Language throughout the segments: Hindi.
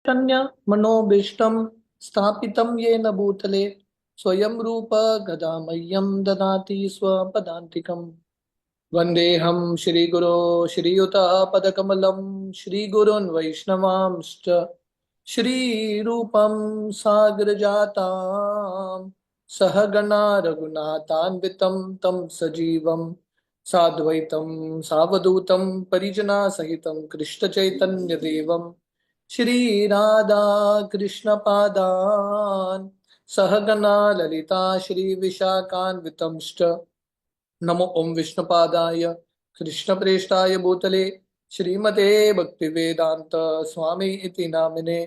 शन्य मनोभीष्टं स्थापितं येन भूतले स्वयं रूप गदा मह्यं ददाति स्वपदान्तिकम्। वन्देऽहं श्रीगुरो श्रीयुतः पदकमलं श्रीगुरून् वैष्णवांश्च श्रीरूपं साग्रजातां सहगणा रघुनाथान्वितं तं सजीवं साद्वैतं सावधूतं परिजनासहितं कृष्णचैतन्यदेवं श्री राधा कृष्ण पादान सहगना ललिता श्री विशाखान्वितंश्च नमो ओम विष्णुपादाय कृष्णप्रेष्ठाय भूतले श्रीमते भक्तिवेदांत स्वामी इति नामिने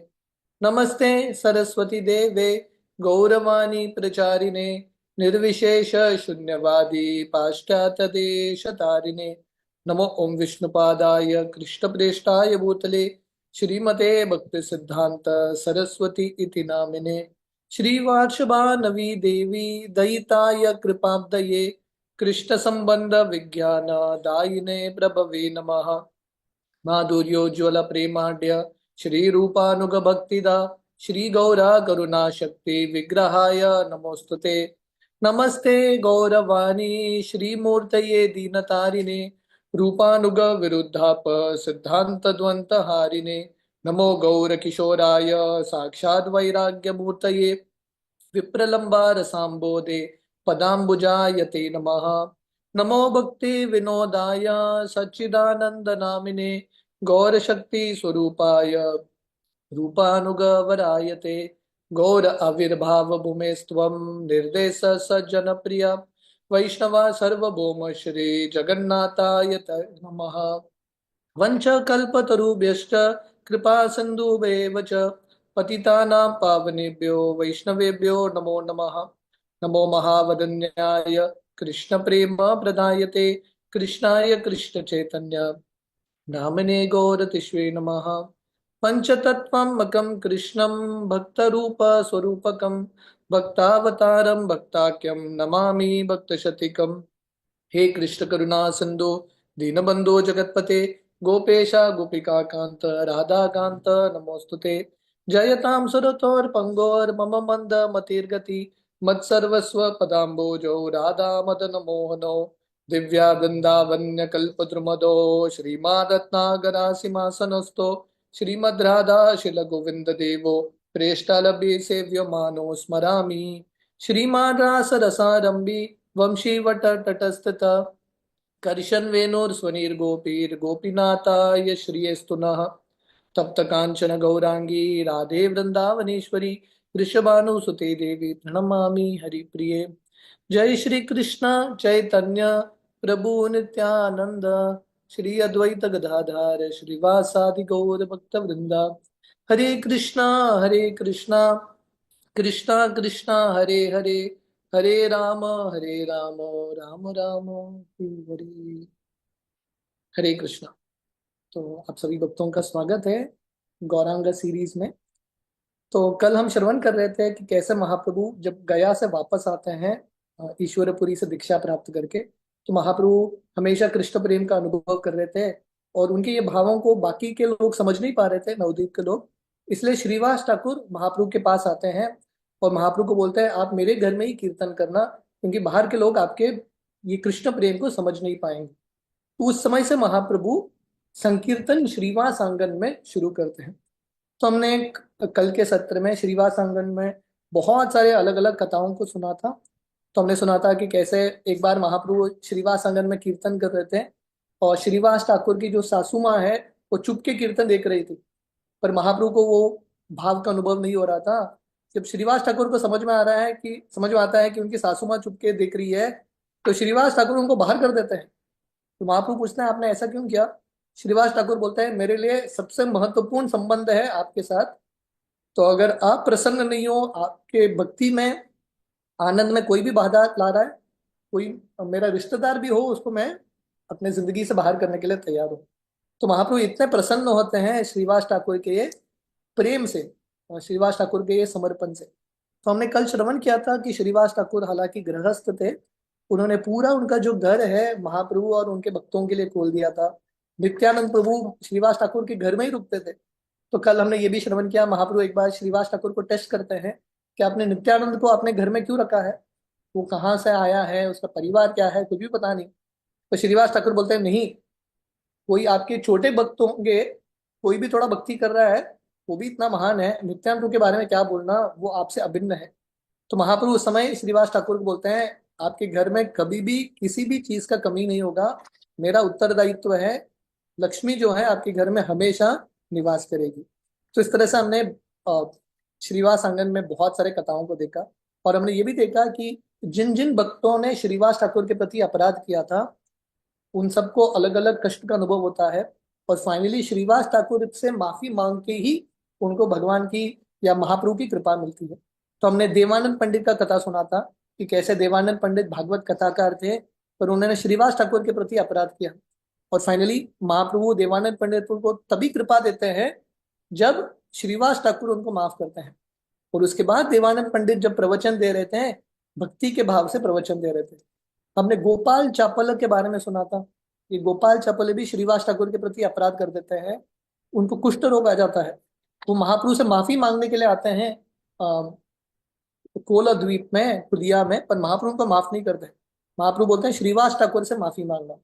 नमस्ते सरस्वती देवे गौरवाणी प्रचारिणे निर्विशेष शून्यवादी पाश्चात्य देश तारिणे नमो ओम विष्णुपादाय कृष्णप्रेष्ठाय भूतले श्रीमते भक्ति सिद्धांत सरस्वती इति नामिने श्रीवार्षभानवी देवी दयिताय कृपाब्दये कृष्ण संबंध विज्ञान दायिने प्रभवे नमः माधुर्योज्वल प्रेमाढ्य श्री रूपानुग भक्तिदा श्री गौरा करुणा शक्ति विग्रहाय नमोस्तुते नमस्ते गौरवाणी श्रीमूर्तये दीनतारिणे रूपानुग विरुद्धाप सिद्धांत द्वंत हारिणे नमो गौर किशोराय साक्षात् वैराग्य मूर्तये विप्रलंबार सांबोधे पदाम्बुजायते नमः नमो भक्ति विनोदाय सच्चिदानंद नामिने गौर शक्ति स्वरूपाय रूपानुगवरायते गौर आविर्भाव भूमेस्त्वं निर्देश सज्जन प्रिय वैष्णवा सर्वभौम श्री जगन्नाथाय नमः वंशकल्पतरुभ्यश्च कृपा सिन्धुभ्येव च पतितानां पावनेभ्यो वैष्णवेभ्यो नमो नमः नमो महावदन्याय कृष्ण प्रेम प्रदायते कृष्णाय कृष्ण चैतन्य नामिने गौरतिष्वे नमः पंचतत्त्वात्मकं कृष्णं भक्तरूप स्वरूपकं भक्तावतारं भक्ताख्यं नमामि भक्तशतीकम्। हे कृष्ण करुणा सिंधु दीनबंधो जगतपते गोपेशा गोपिका कांत राधा कांत नमोस्तुते जयतां सुरतोर पंगोर मम मंद मतिर्गति मत्सर्वस्व पदाम्बोजो राधा मदन मोहनो दिव्या वृंदावन्य कल्पद्रुमदो श्रीमादत्नागरा सिंहासनस्थो श्रीमद् राधा शिल गोविंद देवो प्रेष्ठालभ्य सेव्य मानो स्मरामि श्रीमान् रास रसारंभी वंशीवट तटस्थित कर्शन वेणुर्स्वनिर्गोपीर गोपीनाथाय श्रियस्तु नः तप्त कांचन गौरांगी राधे वृंदावनेश्वरी वृषभानुसुते देवी प्रणमामि हरिप्रिये। जय श्री कृष्ण चैतन्य प्रभु नित्यानंद श्री अद्वैत गदाधार श्रीवासादि गौर भक्त वृंदा हरे कृष्णा कृष्णा कृष्णा हरे हरे हरे राम राम राम हरे हरे कृष्णा। तो आप सभी भक्तों का स्वागत है गौरांग सीरीज में। तो कल हम श्रवण कर रहे थे कि कैसे महाप्रभु जब गया से वापस आते हैं ईश्वरपुरी से दीक्षा प्राप्त करके, तो महाप्रभु हमेशा कृष्ण प्रेम का अनुभव कर रहे थे और उनके ये भावों को बाकी के लोग समझ नहीं पा रहे थे, नवद्वीप के लोग। इसलिए श्रीवास ठाकुर महाप्रभु के पास आते हैं और महाप्रभु को बोलते हैं आप मेरे घर में ही कीर्तन करना, क्योंकि बाहर के लोग आपके ये कृष्ण प्रेम को समझ नहीं पाएंगे। तो उस समय से महाप्रभु संकीर्तन श्रीवास आंगन में शुरू करते हैं। तो हमने कल के सत्र में श्रीवास आंगन में बहुत सारे अलग अलग कथाओं को सुना था। तो हमने सुना था कि कैसे एक बार महाप्रभु श्रीवास आंगन में कीर्तन कर रहे थे और श्रीवास ठाकुर की जो सासू माँ है वो चुप के कीर्तन देख रही थी, पर महाप्रभु को वो भाव का अनुभव नहीं हो रहा था। जब श्रीवास ठाकुर को समझ में आता है कि उनकी सासू माँ चुप के देख रही है, तो श्रीवास ठाकुर उनको बाहर कर देते हैं। तो महाप्रभु पूछते हैं आपने ऐसा क्यों किया? श्रीवास ठाकुर बोलते हैं मेरे लिए सबसे महत्वपूर्ण संबंध है आपके साथ, तो अगर आप प्रसन्न नहीं हो, आपके भक्ति में आनंद में कोई भी बाधा ला रहा है, कोई मेरा रिश्तेदार भी हो, उसको मैं अपने जिंदगी से बाहर करने के लिए तैयार हूँ। तो महाप्रभु इतने प्रसन्न होते हैं श्रीवास ठाकुर के ये प्रेम से और श्रीवास ठाकुर के ये समर्पण से। तो हमने कल श्रवण किया था कि श्रीवास ठाकुर हालांकि गृहस्थ थे, उन्होंने पूरा उनका जो घर है महाप्रभु और उनके भक्तों के लिए खोल दिया था। नित्यानंद प्रभु श्रीवास ठाकुर के घर में ही रुकते थे। तो कल हमने ये भी श्रवण किया, महाप्रभु एक बार श्रीवास ठाकुर को टेस्ट करते हैं कि आपने नित्यानंद को अपने घर में क्यों रखा है, वो कहाँ से आया है, उसका परिवार क्या है, कुछ भी पता नहीं। तो श्रीवास ठाकुर बोलते हैं नहीं, कोई आपके छोटे भक्त होंगे, कोई भी थोड़ा भक्ति कर रहा है, वो भी इतना महान है, नित्यानंद के बारे में क्या बोलना, वो आपसे अभिन्न है। तो महाप्रभु उस समय श्रीवास ठाकुर को बोलते हैं, आपके घर में कभी भी किसी भी चीज का कमी नहीं होगा, मेरा उत्तरदायित्व है, लक्ष्मी जो है आपके घर में हमेशा निवास करेगी। तो इस तरह से हमने श्रीवास आंगन में बहुत सारे कथाओं को देखा, और हमने ये भी देखा कि जिन जिन भक्तों ने श्रीवास ठाकुर के प्रति अपराध किया था, उन सबको अलग अलग कष्ट का अनुभव होता है, और फाइनली श्रीवास ठाकुर से माफी मांग के ही उनको भगवान की या महाप्रभु की कृपा मिलती है। तो हमने देवानंद पंडित का कथा सुना था कि कैसे देवानंद पंडित भागवत कथाकार थे, पर उन्होंने श्रीवास ठाकुर के प्रति अपराध किया, और फाइनली महाप्रभु देवानंद पंडित को तभी कृपा देते हैं जब श्रीवास ठाकुर उनको माफ करते हैं। और उसके बाद देवानंद पंडित जब प्रवचन दे रहे थे, भक्ति के भाव से प्रवचन दे रहे थे। हमने गोपाल चापल के बारे में सुना था। ये गोपाल चापल भी श्रीवास ठाकुर के प्रति अपराध कर देते हैं, उनको कुष्ठ रोग आ जाता है, वो महाप्रभु से माफी मांगने के लिए आते हैं कोला द्वीप में, कुलिया में, पर महाप्रभु को माफ नहीं करते। महाप्रभु बोलते हैं श्रीवास ठाकुर से माफी मांगना,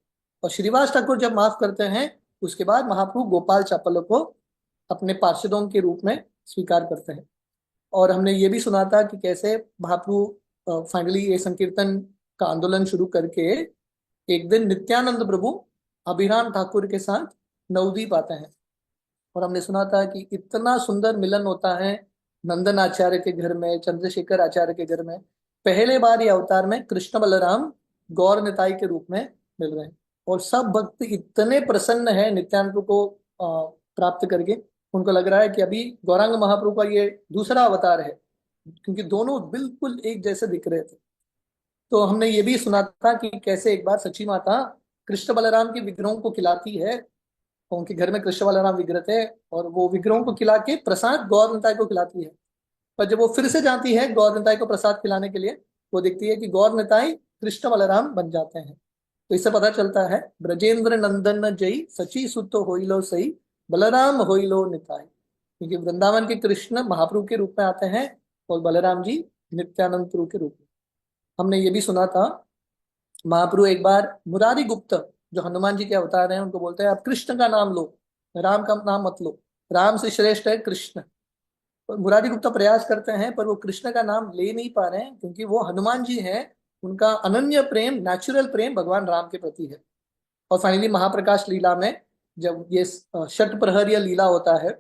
और श्रीवास ठाकुर जब माफ करते हैं, उसके बाद महाप्रभु गोपाल चापल को अपने पार्षदों के रूप में स्वीकार करते हैं। और हमने ये भी सुना था कि कैसे महाप्रभु फाइनली ये संकीर्तन का आंदोलन शुरू करके एक दिन नित्यानंद प्रभु अभिराम ठाकुर के साथ नवद्वीप आते हैं, और हमने सुना था कि इतना सुंदर मिलन होता है नंदन आचार्य के घर में, चंद्रशेखर आचार्य के घर में। पहले बार ये अवतार में कृष्ण बलराम गौर निताई के रूप में मिल रहे हैं, और सब भक्त इतने प्रसन्न है नित्यानंद को प्राप्त करके, उनको लग रहा है कि अभी गौरांग महाप्रभु का ये दूसरा अवतार है, क्योंकि दोनों बिल्कुल एक जैसे दिख रहे थे। तो हमने ये भी सुना था कि कैसे एक बार सची माता कृष्ण बलराम के विग्रहों को खिलाती है, उनके घर में कृष्ण बलराम विग्रह थे, और वो विग्रहों को खिला के प्रसाद गौर निताई को खिलाती है। पर जब वो फिर से जाती है गौर निताई को प्रसाद खिलाने के लिए, वो देखती है कि गौर निताई कृष्ण बलराम बन जाते हैं। तो इससे पता चलता है ब्रजेंद्र नंदन जई सची सुत होइलो सही बलराम होइलो निताई, क्योंकि वृंदावन के कृष्ण महाप्रभु के रूप में आते हैं और बलराम जी नित्यानंद प्रभु के रूप में। हमने ये भी सुना था महाप्रभु एक बार मुरारी गुप्त जो हनुमान जी के अवतार हैं उनको बोलते हैं आप कृष्ण का नाम लो, राम का नाम मत लो, राम से श्रेष्ठ है कृष्ण। और मुरारी गुप्ता प्रयास करते हैं, पर वो कृष्ण का नाम ले नहीं पा रहे हैं, क्योंकि वो हनुमान जी हैं, उनका अनन्य प्रेम, नेचुरल प्रेम भगवान राम के प्रति है। और फाइनली महाप्रकाश लीला में जब ये षट प्रहरीय लीला होता है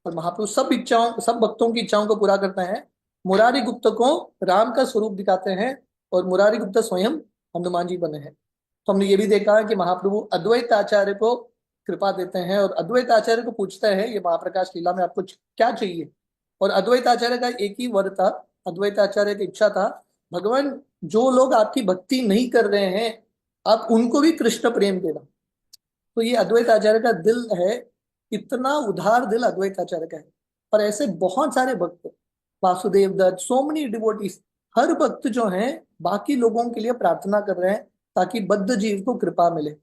और महाप्रभु सब इच्छाओं, सब भक्तों की इच्छाओं को पूरा करते हैं, मुरारी गुप्त को राम का स्वरूप दिखाते हैं, और मुरारी गुप्त स्वयं हनुमान जी बने हैं। तो हमने ये भी देखा है कि महाप्रभु अद्वैत आचार्य को कृपा देते हैं, और अद्वैत आचार्य को पूछते हैं ये महाप्रकाश लीला में आपको क्या चाहिए, और अद्वैत आचार्य का एक ही वर था, अद्वैत आचार्य की इच्छा था, भगवान जो लोग आपकी भक्ति नहीं कर रहे हैं आप उनको भी कृष्ण प्रेम देना। तो ये अद्वैत आचार्य का दिल है, इतना उदार दिल अद्वैत आचार्य का है। और ऐसे बहुत सारे भक्त, Vasudev Datta, so many devotees, हर भक्त जो हैं बाकी लोगों के लिए प्रार्थना कर रहे हैं ताकि बद्ध जीव को कृपा मिले।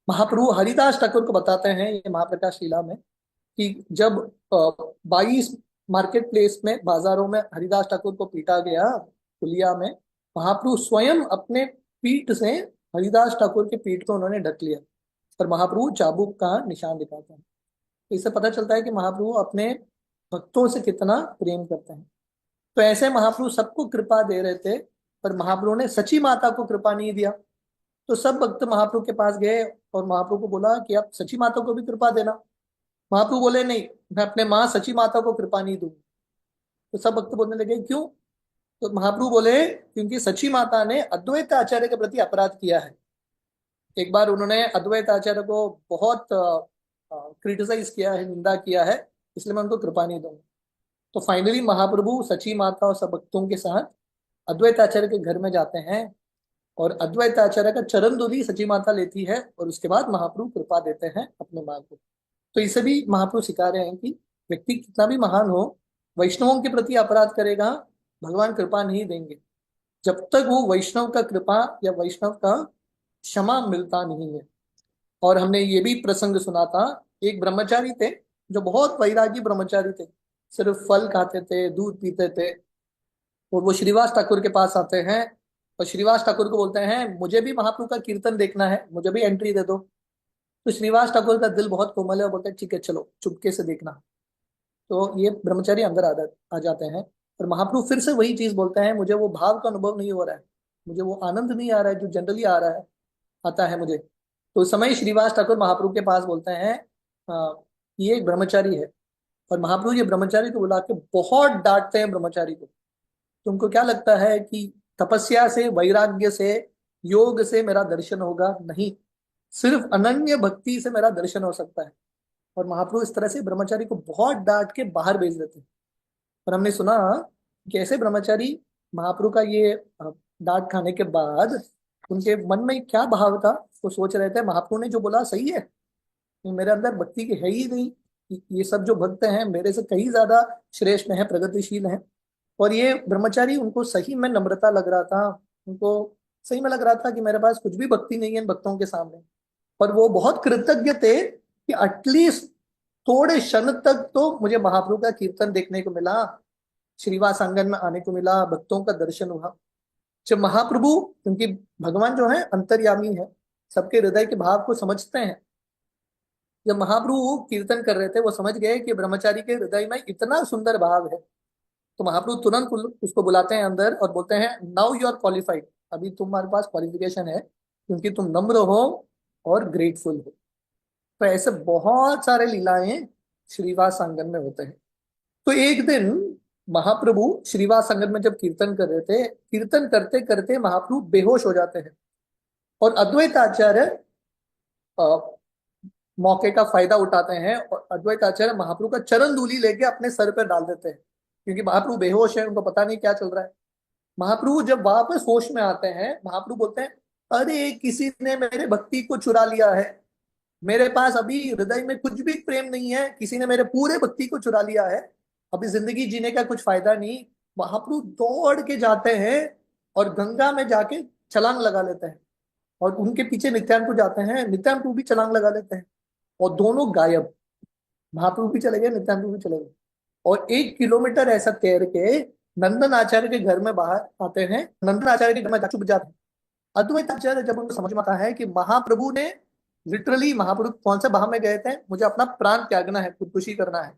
महाप्रभु हरिदास ठाकुर को बताते हैं ये महाप्रकाश लीला में कि जब 22 मार्केट प्लेस में, बाजारों में हरिदास ठाकुर को पीटा गया पुलिया में, महाप्रभु स्वयं अपने पीठ से हरिदास ठाकुर के पीठ को उन्होंने ढक लिया, पर महाप्रभु चाबुक का निशान दिखाते हैं। तो इससे पता चलता है कि महाप्रभु अपने भक्तों से कितना प्रेम करते हैं। तो ऐसे महाप्रभु सबको कृपा दे रहे थे, पर महाप्रभु ने सची माता को कृपा नहीं दिया। तो सब भक्त महाप्रभु के पास गए और महाप्रभु को बोला कि आप सची माता को भी कृपा देना। महाप्रभु बोले नहीं, मैं अपने माँ सची माता को कृपा नहीं दूंगा। तो सब भक्त बोलने लगे क्यों? तो महाप्रभु बोले क्योंकि सची माता ने अद्वैत आचार्य के प्रति अपराध किया है। एक बार उन्होंने अद्वैत आचार्य को बहुत क्रिटिसाइज किया है, निंदा किया है, इसलिए मैं उनको कृपा नहीं दूंगा। तो फाइनली महाप्रभु सची माता और सब भक्तों के साथ अद्वैत आचार्य के घर में जाते हैं, और अद्वैत आचार्य का चरण धूलि सची माता लेती है, और उसके बाद महाप्रभु कृपा देते हैं अपने माँ को। तो इसे भी महाप्रभु सिखा रहे हैं कि व्यक्ति कितना भी महान हो, वैष्णवों के प्रति अपराध करेगा, भगवान कृपा नहीं देंगे जब तक वो वैष्णव का कृपा या वैष्णव का क्षमा मिलता नहीं है। और हमने ये भी प्रसंग सुना था, एक ब्रह्मचारी थे, जो बहुत वैरागी ब्रह्मचारी थे, सिर्फ फल खाते थे, दूध पीते थे। और वो श्रीवास ठाकुर के पास आते हैं और श्रीवास ठाकुर को बोलते हैं मुझे भी महाप्रभु का कीर्तन देखना है, मुझे भी एंट्री दे दो। तो श्रीवास ठाकुर का दिल बहुत कोमल है और बोलते हैं ठीक है चलो चुपके से देखना। तो ये ब्रह्मचारी अंदर आ जाते हैं। और महाप्रभु फिर से वही चीज बोलते हैं, मुझे वो भाव का अनुभव नहीं हो रहा है, मुझे वो आनंद नहीं आ रहा है जो जनरली आ रहा है, आता है मुझे। तो उस समय श्रीवास ठाकुर महाप्रभु के पास बोलते हैं ये एक ब्रह्मचारी है। और महाप्रभु ये ब्रह्मचारी को बुला के बहुत डांटते हैं ब्रह्मचारी को। तुमको क्या लगता है कि तपस्या से, वैराग्य से, योग से मेरा दर्शन होगा? नहीं, सिर्फ अनन्य भक्ति से मेरा दर्शन हो सकता है। और महाप्रभु इस तरह से ब्रह्मचारी को बहुत डांट के बाहर भेज देते हैं। और हमने सुना कि ऐसे ब्रह्मचारी महाप्रभु का ये डांट खाने के बाद उनके मन में क्या भाव था, वो सोच रहे थे महाप्रभु ने जो बोला सही है, कि मेरे अंदर भक्ति की है ही नहीं, ये सब जो भक्त हैं मेरे से कहीं ज्यादा श्रेष्ठ हैं, प्रगतिशील हैं। और ये ब्रह्मचारी, उनको सही में नम्रता लग रहा था, उनको सही में लग रहा था कि मेरे पास कुछ भी भक्ति नहीं है इन भक्तों के सामने। और वो बहुत कृतज्ञ थे कि एटलीस्ट थोड़े क्षण तक तो मुझे महाप्रभु का कीर्तन देखने को मिला, श्रीवास आंगन में आने को मिला, भक्तों का दर्शन हुआ। जब महाप्रभु, क्योंकि भगवान जो है अंतर्यामी है, सबके हृदय के भाव को समझते हैं, जब महाप्रभु कीर्तन कर रहे थे वो समझ गए कि ब्रह्मचारी के हृदय में इतना सुंदर भाव है। तो महाप्रभु तुरंत उसको बुलाते हैं अंदर और बोलते हैं नाउ यू आर क्वालिफाइड, अभी तुम्हारे पास क्वालिफिकेशन है क्योंकि तुम नम्र हो और ग्रेटफुल हो। तो ऐसे बहुत सारे लीलाएं श्रीवास आंगन में होते हैं। तो एक दिन महाप्रभु श्रीवास आंगन में जब कीर्तन कर रहे थे, कीर्तन करते करते महाप्रभु बेहोश हो जाते हैं। और अद्वैत आचार्य मौके का फायदा उठाते हैं और अद्वैत आचार्य महाप्रभु का चरण धूलि लेके अपने सर पर डाल देते हैं, क्योंकि महाप्रभु बेहोश है, उनको पता नहीं क्या चल रहा है। महाप्रभु जब वापस होश में आते हैं, महाप्रभु बोलते हैं अरे किसी ने मेरे भक्ति को चुरा लिया है, मेरे पास अभी हृदय में कुछ भी प्रेम नहीं है, किसी ने मेरे पूरे भक्ति को चुरा लिया है, अभी जिंदगी जीने का कुछ फायदा नहीं। महाप्रभु दौड़ के जाते हैं और गंगा में जाके छलांग लगा लेते हैं। और उनके पीछे नित्यानंद जाते हैं, नित्यानंद भी छलांग लगा लेते हैं और दोनों गायब। महाप्रभु भी चले गए, नित्यानंद भी चले गए। और 1 किलोमीटर ऐसा तैर के नंदन आचार्य के घर में बाहर आते हैं, नंदन आचार्य के घर में छुप जाते हैं। अद्वैत आचार्य जब उनको समझ में आता है कि महाप्रभु ने लिटरली, महाप्रभु कौन से भाव में गए थे, मुझे अपना प्राण त्यागना है, खुदकुशी करना है।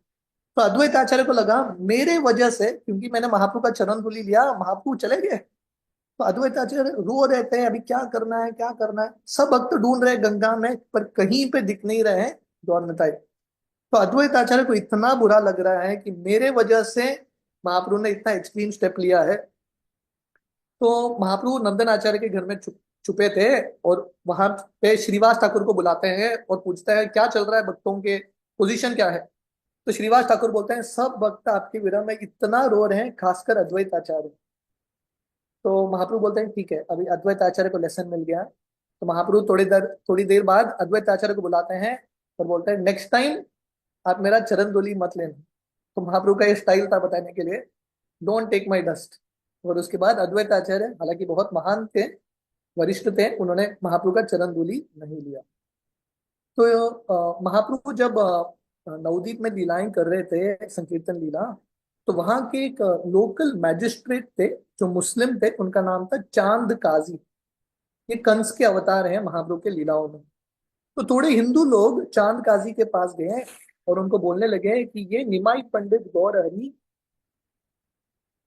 तो अद्वैत आचार्य को लगा मेरे वजह से, क्योंकि मैंने महाप्रभु का चरण धूलि लिया, महाप्रभु चले गए। तो अद्वैत आचार्य रो रहे थे अभी क्या करना है, क्या करना है। सब भक्त ढूंढ रहे गंगा में, पर कहीं पे दिख नहीं रहे हैं गौरनताई। तो अद्वैत आचार्य को इतना बुरा लग रहा है कि मेरे वजह से महाप्रभु ने इतना एक्सट्रीम स्टेप लिया है। तो महाप्रभु नंदन आचार्य के घर में छुपे थे और वहां पे श्रीवास ठाकुर को बुलाते हैं और पूछते हैं क्या चल रहा है, भक्तों के पोजीशन क्या है। तो श्रीवास ठाकुर बोलते हैं सब भक्त आपके विरह में इतना रो रहे हैं, खासकर अद्वैत आचार्य। तो महाप्रभु बोलते हैं ठीक है, अभी अद्वैत आचार्य को लेसन मिल गया। तो महाप्रभु थोड़ी देर बाद अद्वैत आचार्य को बुलाते हैं और बोलते हैं नेक्स्ट टाइम आप मेरा चरण धूलि मत लेना। तो महाप्रभु का ये स्टाइल था बताने के लिए, डोंट टेक माई डस्ट। और उसके बाद अद्वैत आचार्य, हालांकि बहुत महान थे, वरिष्ठ थे, उन्होंने महाप्रभु का चरण धूलि नहीं लिया। तो महाप्रभु जब नवदीप में लीलाएं कर रहे थे, संकीर्तन लीला, तो वहां के एक लोकल मैजिस्ट्रेट थे जो मुस्लिम थे, उनका नाम था चांद काजी। ये कंस के अवतार हैं महाप्रभु के लीलाओं में। तो थोड़े हिंदू लोग चांद काजी के पास गए और उनको बोलने लगे कि ये निमाई पंडित गौर हरि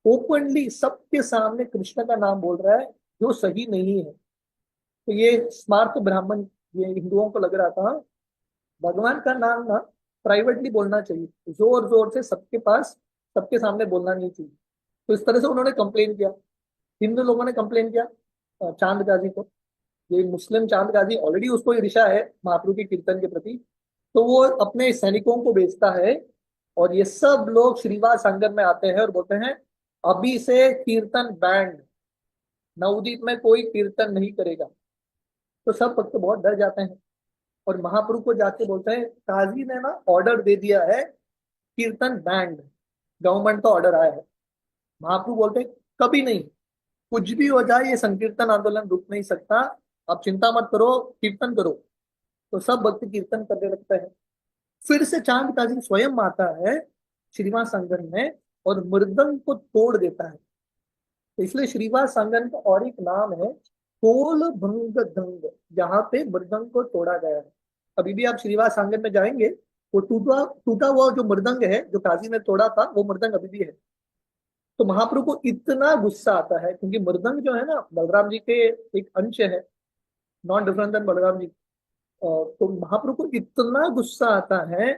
ओपनली सबके सामने कृष्ण का नाम बोल रहा है जो सही नहीं है। तो ये स्मार्त ब्राह्मण, ये हिंदुओं को लग रहा था भगवान का नाम ना प्राइवेटली बोलना चाहिए, जोर जोर से सबके पास, सबके सामने बोलना नहीं चाहिए। तो इस तरह से उन्होंने कंप्लेन किया, हिंदू लोगों ने कंप्लेन किया चांद गाजी को। ये मुस्लिम चांद गाजी ऑलरेडी, उसको ईर्ष्या है महाप्रभु के कीर्तन के प्रति। तो वो अपने सैनिकों को भेजता है और ये सब लोग श्रीवास आंगन में आते हैं और बोलते हैं अभी से कीर्तन बैंड, नवदीप में कोई कीर्तन नहीं करेगा। तो सब भक्त बहुत डर जाते हैं और महाप्रभु को जाके बोलते हैं काजी ने ना ऑर्डर दे दिया है, कीर्तन बैंड, गवर्नमेंट का ऑर्डर आया है। महाप्रभु बोलते हैं कभी नहीं, कुछ भी हो जाए ये संकीर्तन आंदोलन रुक नहीं सकता, आप चिंता मत करो, कीर्तन करो। तो सब भक्त कीर्तन करने लगते हैं। फिर से चांद काजी स्वयं आता है श्रीनिवास आंगन में और मृदंग को तोड़ देता है। तो इसलिए श्रीनिवास आंगन का और एक नाम है कोल भंग दंग, जहाँ पे मृदंग को तोड़ा गया है। अभी भी आप श्रीनिवास आंगन में जाएंगे, वो टूटा टूटा हुआ जो मृदंग है जो काजी ने तोड़ा था, वो मृदंग अभी भी है। तो महाप्रभु को इतना गुस्सा आता है, क्योंकि मृदंग जो है ना बलराम जी के एक अंश है, non different then Balram ji. तो महाप्रभु को इतना गुस्सा आता है,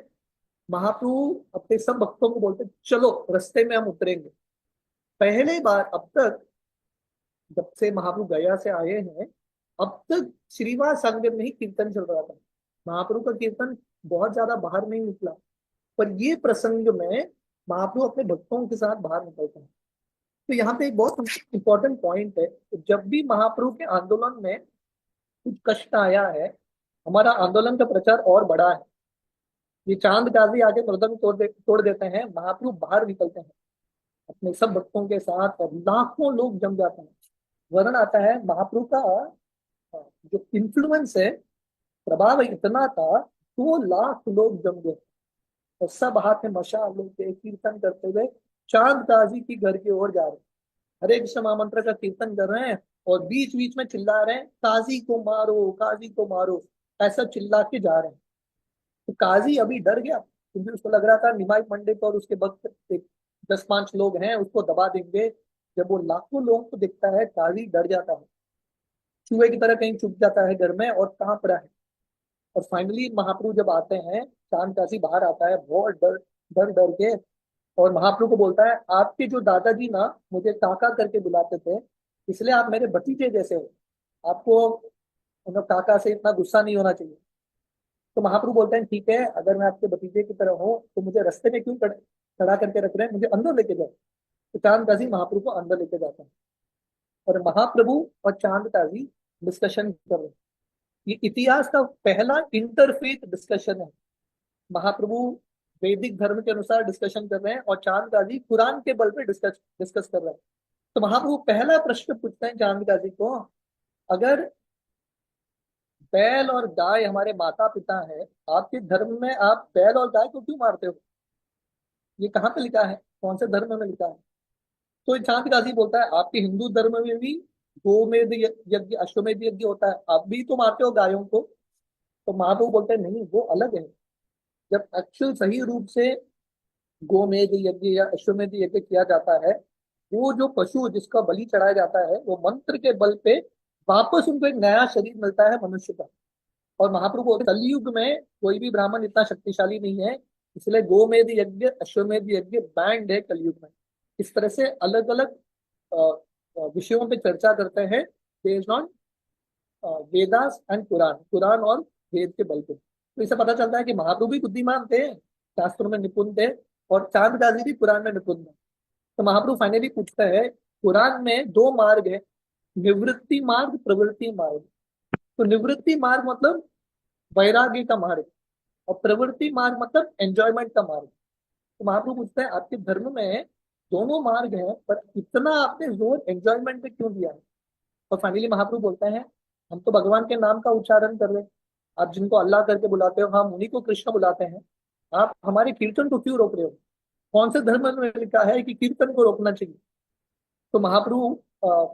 महाप्रभु अपने सब भक्तों को बोलते चलो रास्ते में हम उतरेंगे। पहले बार अब तक, जब से महाप्रभु गया से आए हैं, अब तक श्रीवास संगम में ही कीर्तन चल रहा था। महाप्रभु का कीर्तन बहुत ज्यादा बाहर नहीं निकला। पर ये प्रसंग में महाप्रभु अपने भक्तों के साथ बाहर निकलते हैं। तो यहाँ पे एक बहुत इंपॉर्टेंट पॉइंट है, जब भी महाप्रभु के आंदोलन में कुछ कष्ट आया है, हमारा आंदोलन का प्रचार और बढ़ा है। ये चांद गाजी आके मृदंग तोड़ देते हैं, महाप्रभु बाहर निकलते हैं अपने सब भक्तों के साथ और लाखों लोग जम जाते हैं। वर्णन आता है महाप्रभु का जो इन्फ्लुएंस है, प्रभाव इतना था, 2 लाख लोग जम गए और सब हाथ में मशाल लेके कीर्तन करते हुए चांद काजी की घर की ओर जा रहे हैं। हरे कृष्ण महामंत्र का कीर्तन कर रहे हैं और बीच बीच में चिल्ला रहे हैं काजी को मारो, काजी को मारो, ऐसा चिल्ला के जा रहे हैं। तो काजी अभी डर गया, क्योंकि उसको लग रहा था निमाई पंडित और उसके भक्त एक 10-5 लोग हैं, उसको दबा देंगे। जब वो लाखों लोगों को देखता है, काजी डर जाता है, चूहे की तरह कहीं छुप जाता है घर में और कहाँ पड़ा है। और फाइनली महाप्रभु जब आते हैं, चांद काजी बाहर आता है बहुत डर डर डर के, और महाप्रभु को बोलता है आपके जो दादाजी ना मुझे काका करके बुलाते थे, इसलिए आप मेरे भतीजे जैसे हो, आपको उन काका से इतना गुस्सा नहीं होना चाहिए। तो महाप्रभु बोलते हैं ठीक है, अगर मैं आपके भतीजे की तरह हूँ तो मुझे रास्ते में क्यों खड़ा करके रख रहे हैं, मुझे अंदर लेके जाओ। तो चांद काजी महाप्रभु को अंदर लेके जाते हैं और महाप्रभु और चांद काजी डिस्कशन कर रहे हैं। ये इतिहास का पहला इंटरफेथ डिस्कशन है। महाप्रभु वैदिक धर्म के अनुसार डिस्कशन कर रहे हैं और चांद काजी कुरान के बल पे डिस्कस डिस्कस कर रहे हैं। तो महाप्रभु पहला प्रश्न पूछते हैं चांद काजी को, अगर बैल और गाय हमारे माता पिता है, आपके धर्म में आप बैल और गाय को क्यों मारते हो? ये कहाँ पे लिखा है, कौन से धर्म में लिखा है? तो चांद काजी बोलता है आपके हिंदू धर्म में भी गोमेध यज्ञ अश्वमेध यज्ञ होता है, आप भी तो मारते हो गायों को। तो महाप्रभु बोलते हैं नहीं, वो अलग है। जब एक्चुअल सही रूप से गोमेध यज्ञ या अश्वमेध यज्ञ किया जाता है, वो जो पशु जिसका बलि चढ़ाया जाता है, वो मंत्र के बल पे वापस उनको एक नया शरीर मिलता है मनुष्य का। और महाप्रभु बोलते हैं, कलयुग में कोई भी ब्राह्मण इतना शक्तिशाली नहीं है, इसलिए गोमेध यज्ञ अश्वमेध यज्ञ बैंड है कलयुग में। इस तरह से अलग अलग विषयों पे चर्चा करते हैं based on Vedas and Quran, Quran और वेद के बल पे। तो इससे पता चलता है कि महाप्रभु भी बुद्धिमान थे, शास्त्रों में निपुण थे, और चांद गाजी भी कुरान में निपुण थे। तो महाप्रभु फाइनली पूछते हैं, कुरान में 2 मार्ग है, निवृत्ति मार्ग, प्रवृत्ति मार्ग। तो निवृत्ति मार्ग मतलब वैराग्य का मार्ग, और प्रवृत्ति मार्ग मतलब एंजॉयमेंट का मार्ग। तो महाप्रभु पूछते हैं आपके धर्म में दोनों मार्ग हैं, पर इतना आपने जोर एंजॉयमेंट पे क्यों दिया है? और फाइनली महाप्रभु बोलते हैं हम तो भगवान के नाम का उच्चारण कर रहे हैं, आप जिनको अल्लाह करके बुलाते हो, हम उन्हीं को कृष्ण बुलाते हैं, आप हमारे कीर्तन को क्यों रोक रहे हो? कौन से धर्म में लिखा है कि कीर्तन को रोकना चाहिए? तो महाप्रभु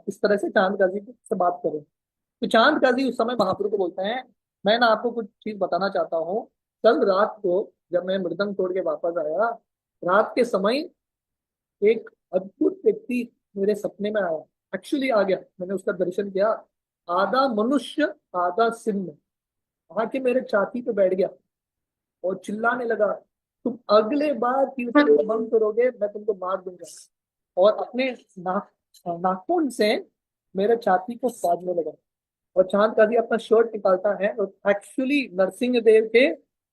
इस तरह से चांद गाजी से बात करें। तो चांद गाजी उस समय महाप्रभु को बोलते हैं मैं ना आपको कुछ चीज बताना चाहता हूँ। कल रात को जब मैं मृदंग तोड़ के वापस आया, रात के समय एक अद्भुत व्यक्ति मेरे सपने में आया, एक्चुअली आ गया, मैंने उसका दर्शन किया। आधा मनुष्य आधा सिंह आके मेरे छाती पे बैठ गया और चिल्लाने लगा, तुम अगले बार कीर्तन को बंद करोगे मैं तुमको मार दूंगा। और अपने नाखून से मेरे छाती को फाड़ने लगा। और चांद काजी अपना शर्ट निकालता है और एक्चुअली नरसिंह देव के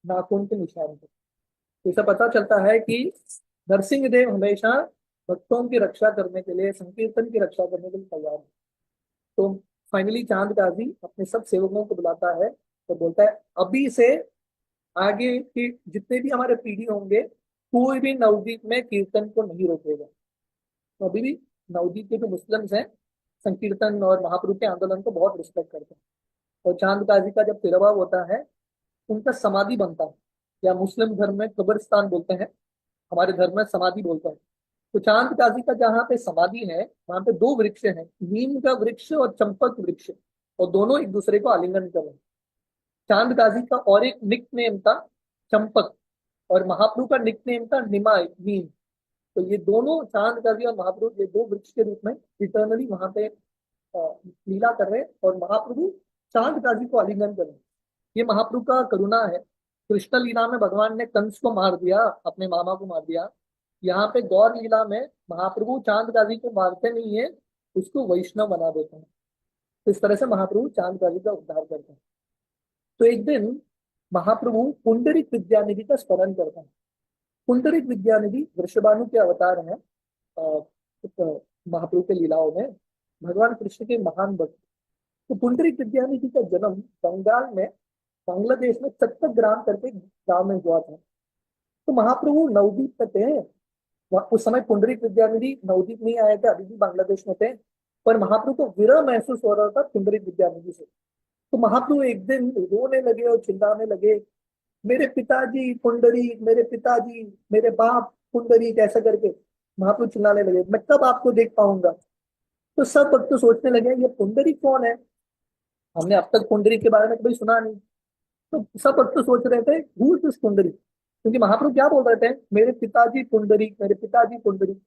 नाखून के निशान थे। तो इसे पता चलता है कि नरसिंह देव हमेशा भक्तों की रक्षा करने के लिए, संकीर्तन की रक्षा करने के लिए तैयार है। तो फाइनली चांद काजी अपने सब सेवकों को बुलाता है और बोलता है अभी से आगे के जितने भी हमारे पीढ़ी होंगे, कोई भी नवदीप में कीर्तन को नहीं रोकेगा। तो अभी भी नवदीप के जो मुस्लिम्स हैं, संकीर्तन और महाप्रभु के आंदोलन को बहुत रिस्पेक्ट करते हैं। और चांद काजी का जब तिरवा होता है, उनका समाधि बनता है, या मुस्लिम धर्म में कब्रिस्तान बोलते हैं, हमारे धर्म में समाधि बोलते हैं। तो चांद काजी का जहाँ पे समाधि है वहां पे दो वृक्ष हैं, नीम का वृक्ष और चंपक वृक्ष, और दोनों एक दूसरे को आलिंगन कर रहे हैं। चांद काजी का और एक निक नेम था चंपक, और महाप्रभु का निक नेम था निमाय नीम। तो ये दोनों चांद काजी और महाप्रभु ये दो वृक्ष के रूप में इटर्नली वहां पे लीला कर रहे हैं, और महाप्रभु चांद काजी को आलिंगन कर रहे हैं। ये महाप्रभु का करुणा है। कृष्ण लीला में भगवान ने कंस को मार दिया, अपने मामा को मार दिया। यहाँ पे गौर लीला में महाप्रभु चांद गाजी को मारते नहीं है, उसको वैष्णव बना देते हैं। तो इस तरह से महाप्रभु चांद गाजी का उद्धार करते हैं। तो एक दिन महाप्रभु पुंडरीक विद्यानिधि का स्मरण करते हैं। पुंडरीक विद्यानिधि वृषभानु के अवतार हैं। महाप्रभु के लीलाओं में भगवान कृष्ण के महान भक्त। तो पुंडरीक विद्यानिधि का जन्म बंगाल में, बांग्लादेश में चट्टग्राम करके गांव में हुआ था। तो महाप्रभु नवदीप में थे। उस समय पुंडरीक विद्यानिधि नवदीप नहीं आए थे, अभी भी बांग्लादेश में थे। पर महाप्रभु को विरह महसूस हो रहा था पुंडरीक विद्यानिधि से। तो महाप्रभु एक दिन रोने लगे और चिल्लाने लगे, मेरे पिताजी पुंडरीक, मेरे पिताजी, मेरे बाप पुंडरीक, ऐसा करके महाप्रभु चिल्लाने लगे, मैं कब आपको देख पाऊंगा। तो सब भक्त तो सोचने लगे ये पुंडरीक कौन है, हमने अब तक पुंडरीक के बारे में कभी सुना नहीं। तो सब भक्त तो सोच रहे थे हु इज दिस पुंडरीक, क्योंकि महाप्रभु क्या बोल रहे थे, मेरे पिताजी पुंडरीक, मेरे पिताजी पुंडरीक।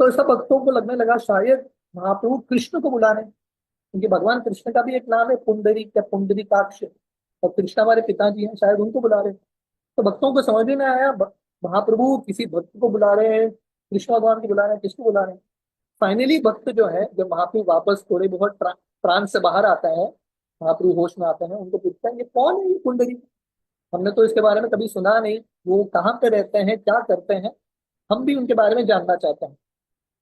तो सब भक्तों को लगने लगा शायद महाप्रभु कृष्ण को बुला रहे हैं, क्योंकि भगवान कृष्ण का भी एक नाम है पुंडरीक या पुंडरीकाक्ष, और कृष्ण हमारे पिताजी हैं, शायद उनको बुला रहे हैं। तो भक्तों को समझ में नहीं आया महाप्रभु किसी भक्त को बुला रहे हैं, कृष्ण भगवान को बुला रहे हैं, किसको बुला रहे हैं। फाइनली भक्त जो है, जब महाप्रभु वापस थोड़े बहुत प्राण से बाहर आता है, महाप्रभु होश में आते हैं, उनको पूछते हैं ये कौन है ये पुंडरीक, हमने तो इसके बारे में कभी सुना नहीं, वो कहाँ पे रहते हैं, क्या करते हैं, हम भी उनके बारे में जानना चाहते हैं।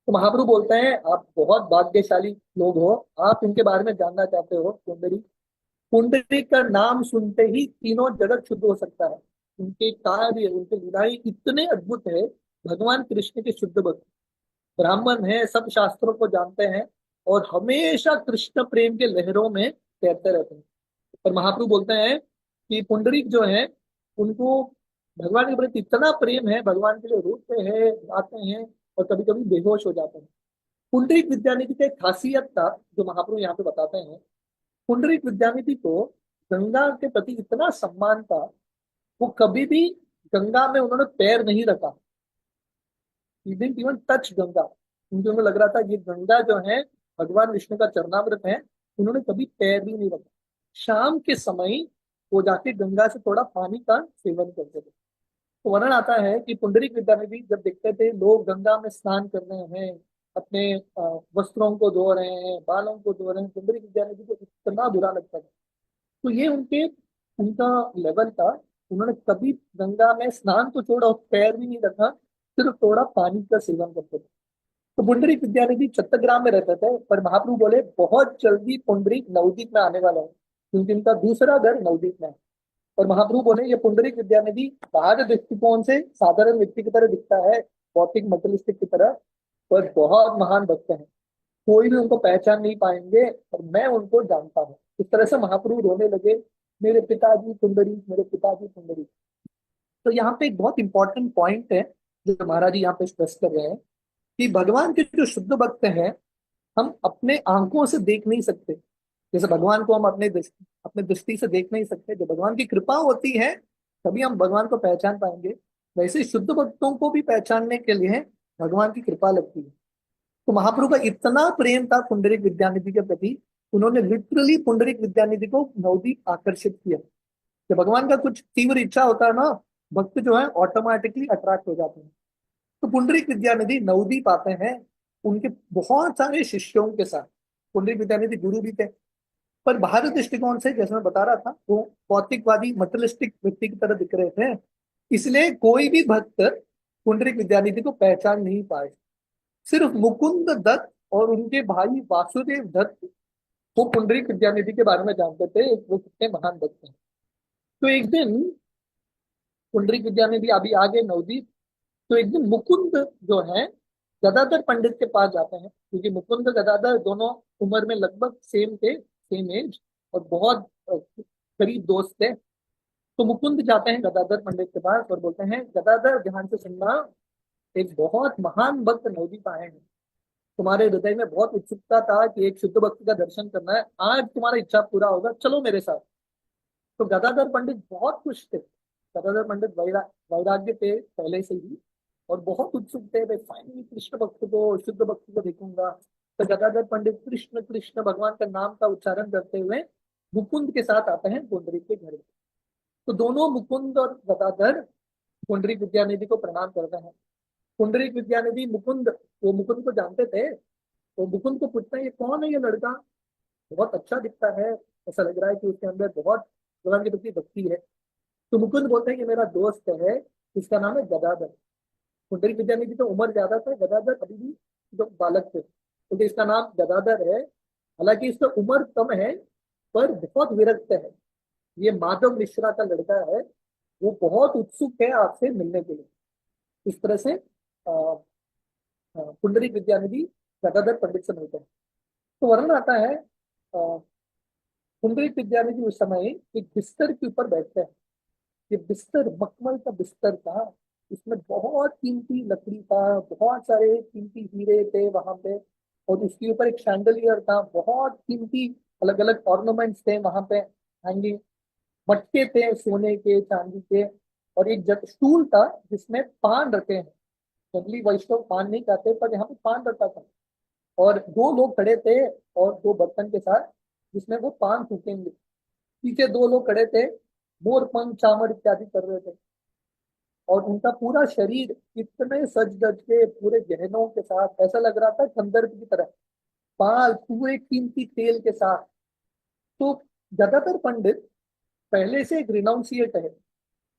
तो महाप्रभु बोलते हैं आप बहुत भाग्यशाली लोग हो, आप इनके बारे में जानना चाहते हो। पुंडरी, पुंडरी का नाम सुनते ही तीनों जगत शुद्ध हो सकता है। उनके कार्य, उनके लीलाएं इतने अद्भुत है। भगवान कृष्ण के शुद्ध भक्त ब्राह्मण है, सब शास्त्रों को जानते हैं, और हमेशा कृष्ण प्रेम के लहरों में तैरते रहते हैं। और महाप्रभु बोलते हैं कि पुंडरीक जो है उनको भगवान के प्रति इतना प्रेम है, भगवान के लिए रोते हैं, गाते हैं, और कभी कभी बेहोश हो जाते हैं। पुंडरीक विद्यानिधि की एक खासियत था जो महाप्रभु यहाँ पे बताते हैं। पुंडरीक विद्यानिधि को गंगा के प्रति इतना सम्मान था, वो कभी भी गंगा में उन्होंने पैर नहीं रखा, इवन टच गंगा। क्योंकि उनको लग रहा था ये गंगा जो है भगवान विष्णु का चरणामृत है, उन्होंने कभी पैर भी नहीं रखा। शाम के समय वो जाके गंगा से थोड़ा पानी का सेवन करते थे। तो वर्णन आता है कि पुंडरीक विद्यानिधि जब देखते थे लोग गंगा में स्नान कर रहे हैं, अपने वस्त्रों को धो रहे हैं, बालों को धो रहे हैं, पुंडरीक विद्यानिधि को इतना बुरा लगता था। तो ये उनका लेवल था। उन्होंने कभी गंगा में स्नान तो छोड़ा, पैर भी नहीं रखा, सिर्फ थोड़ा पानी का सेवन करते थे। तो पुंडरीक विद्यानिधि चट्टग्राम में रहते थे। पर महाप्रभु बोले बहुत जल्दी पुंडरीक नवदीप में आने वाला है, क्योंकि इनका दूसरा घर नवदीप में है। और महाप्रभु बोले ये पुंडरीक विद्यानिधि बाहर दृष्टिकोण से साधारण व्यक्ति की तरह दिखता है, भौतिक मटेरियलिस्टिक की तरह, पर बहुत महान भक्त हैं, कोई भी उनको पहचान नहीं पाएंगे, और मैं उनको जानता हूँ। इस तरह से महाप्रभु रोने लगे, मेरे पिताजी पुंडरीक, मेरे पिताजी पुंडरीक। तो यहाँ पे एक बहुत इंपॉर्टेंट पॉइंट है जो महाराज जी यहाँ पे स्ट्रेस कर रहे हैं, कि भगवान के जो शुद्ध भक्त हैं हम अपने आंखों से देख नहीं सकते। जैसे भगवान को हम अपने दृष्टि से देख नहीं सकते, जब भगवान की कृपा होती है तभी हम भगवान को पहचान पाएंगे। वैसे शुद्ध भक्तों को भी पहचानने के लिए भगवान की कृपा लगती है। तो महाप्रभु का इतना प्रेम था पुंडरीक विद्यानिधि के प्रति, उन्होंने लिटरली पुंडरीक विद्यानिधि को नवदीप आकर्षित किया। जब भगवान का कुछ तीव्र इच्छा होता है ना, भक्त जो है ऑटोमेटिकली अट्रैक्ट हो जाते हैं। तो पुंडरीक विद्यानिधि नवदीप आते हैं उनके बहुत सारे शिष्यों के साथ। पुंडरीक विद्यानिधि गुरु भी थे, पर बाहरी दृष्टिकोण से जैसे मैं बता रहा था वो भौतिकवादी मटेरियलिस्टिक व्यक्ति की तरह दिख रहे थे, इसलिए कोई भी भक्त पुंडरीक विद्यानिधि को पहचान नहीं पाए। सिर्फ मुकुंद दत्त और उनके भाई वासुदेव दत्त वो पुंडरीक विद्यानिधि के बारे में जानते थे, वो कितने महान भक्त हैं। तो एक दिन पुंडरीक विद्यानिधि अभी आगे नवदीप, तो एक दिन मुकुंद जो है गदाधर पंडित के पास जाते हैं, क्योंकि मुकुंद गदाधर दोनों उम्र में लगभग सेम थे, सेम एज, और बहुत करीब दोस्त थे। तो मुकुंद जाते हैं गदाधर पंडित के पास और बोलते हैं, गदाधर ध्यान से सुनना, एक बहुत महान भक्त नवदीप आए हैं। तुम्हारे हृदय में बहुत उत्सुकता था कि एक शुद्ध भक्त का दर्शन करना है, आज तुम्हारा इच्छा पूरा होगा, चलो मेरे साथ। तो गदाधर पंडित बहुत खुश थे। गदाधर पंडित वैराग्य थे पहले से ही, और बहुत उत्सुक थे, भाई फाइनली कृष्ण भक्त को, शुद्ध भक्त को देखूंगा। तो गदाधर पंडित कृष्ण कृष्ण भगवान का नाम का उच्चारण करते हुए मुकुंद के साथ आते हैं पुंडरीक के घर। तो दोनों मुकुंद और गदाधर पुंडरीक विद्यानिधि को प्रणाम करते हैं। पुंडरीक विद्यानिधि वो मुकुंद को जानते थे। तो मुकुंद को पूछते हैं, ये कौन है ये लड़का, बहुत अच्छा दिखता है, ऐसा लग रहा है कि उसके अंदर बहुत भगवान के प्रति भक्ति है। तो मुकुंद बोलते हैं कि मेरा दोस्त है, इसका नाम है गदाधर। पुंडरीक विद्यानिधि तो उम्र ज्यादा था, गदाधर अभी भी जो बालक थे, क्योंकि इसका नाम गदाधर है। हालांकि इसका उम्र कम है, पर बहुत विरक्त है। ये माधव मिश्रा का लड़का है, वो बहुत उत्सुक है आपसे मिलने के लिए। इस तरह से पुंडरीक विद्यानिधि गदाधर पंडित से मिलते हैं। तो वर्णन आता है, पुंडरीक विद्यानिधि उस समय एक बिस्तर के ऊपर बैठते हैं। ये बिस्तर मखमल का बिस्तर था, इसमें बहुत कीमती लकड़ी था, बहुत सारे कीमती हीरे थे वहां पे। और उसके ऊपर एक शैंडलियर था, बहुत कीमती अलग अलग ऑर्नामेंट्स थे वहां पे हैंगिंग। मटके थे सोने के चांदी के। और एक स्टूल था जिसमें पान रखे हैं। जनरली वैष्णव पान नहीं खाते, पर यहाँ पे पान रखा था। और दो लोग खड़े थे, और दो बर्तन के साथ जिसमें वो पान फूकेंगे। पीछे दो लोग खड़े थे, मोर पंख चामड़ इत्यादि कर रहे थे। और उनका पूरा शरीर इतने सज धज के पूरे गहनों के साथ, ऐसा लग रहा था कंदर्प की तरह। बाल पूरे कीमती तेल के साथ। तो गदाधर पंडित पहले से एक रिनाउंसिएट है,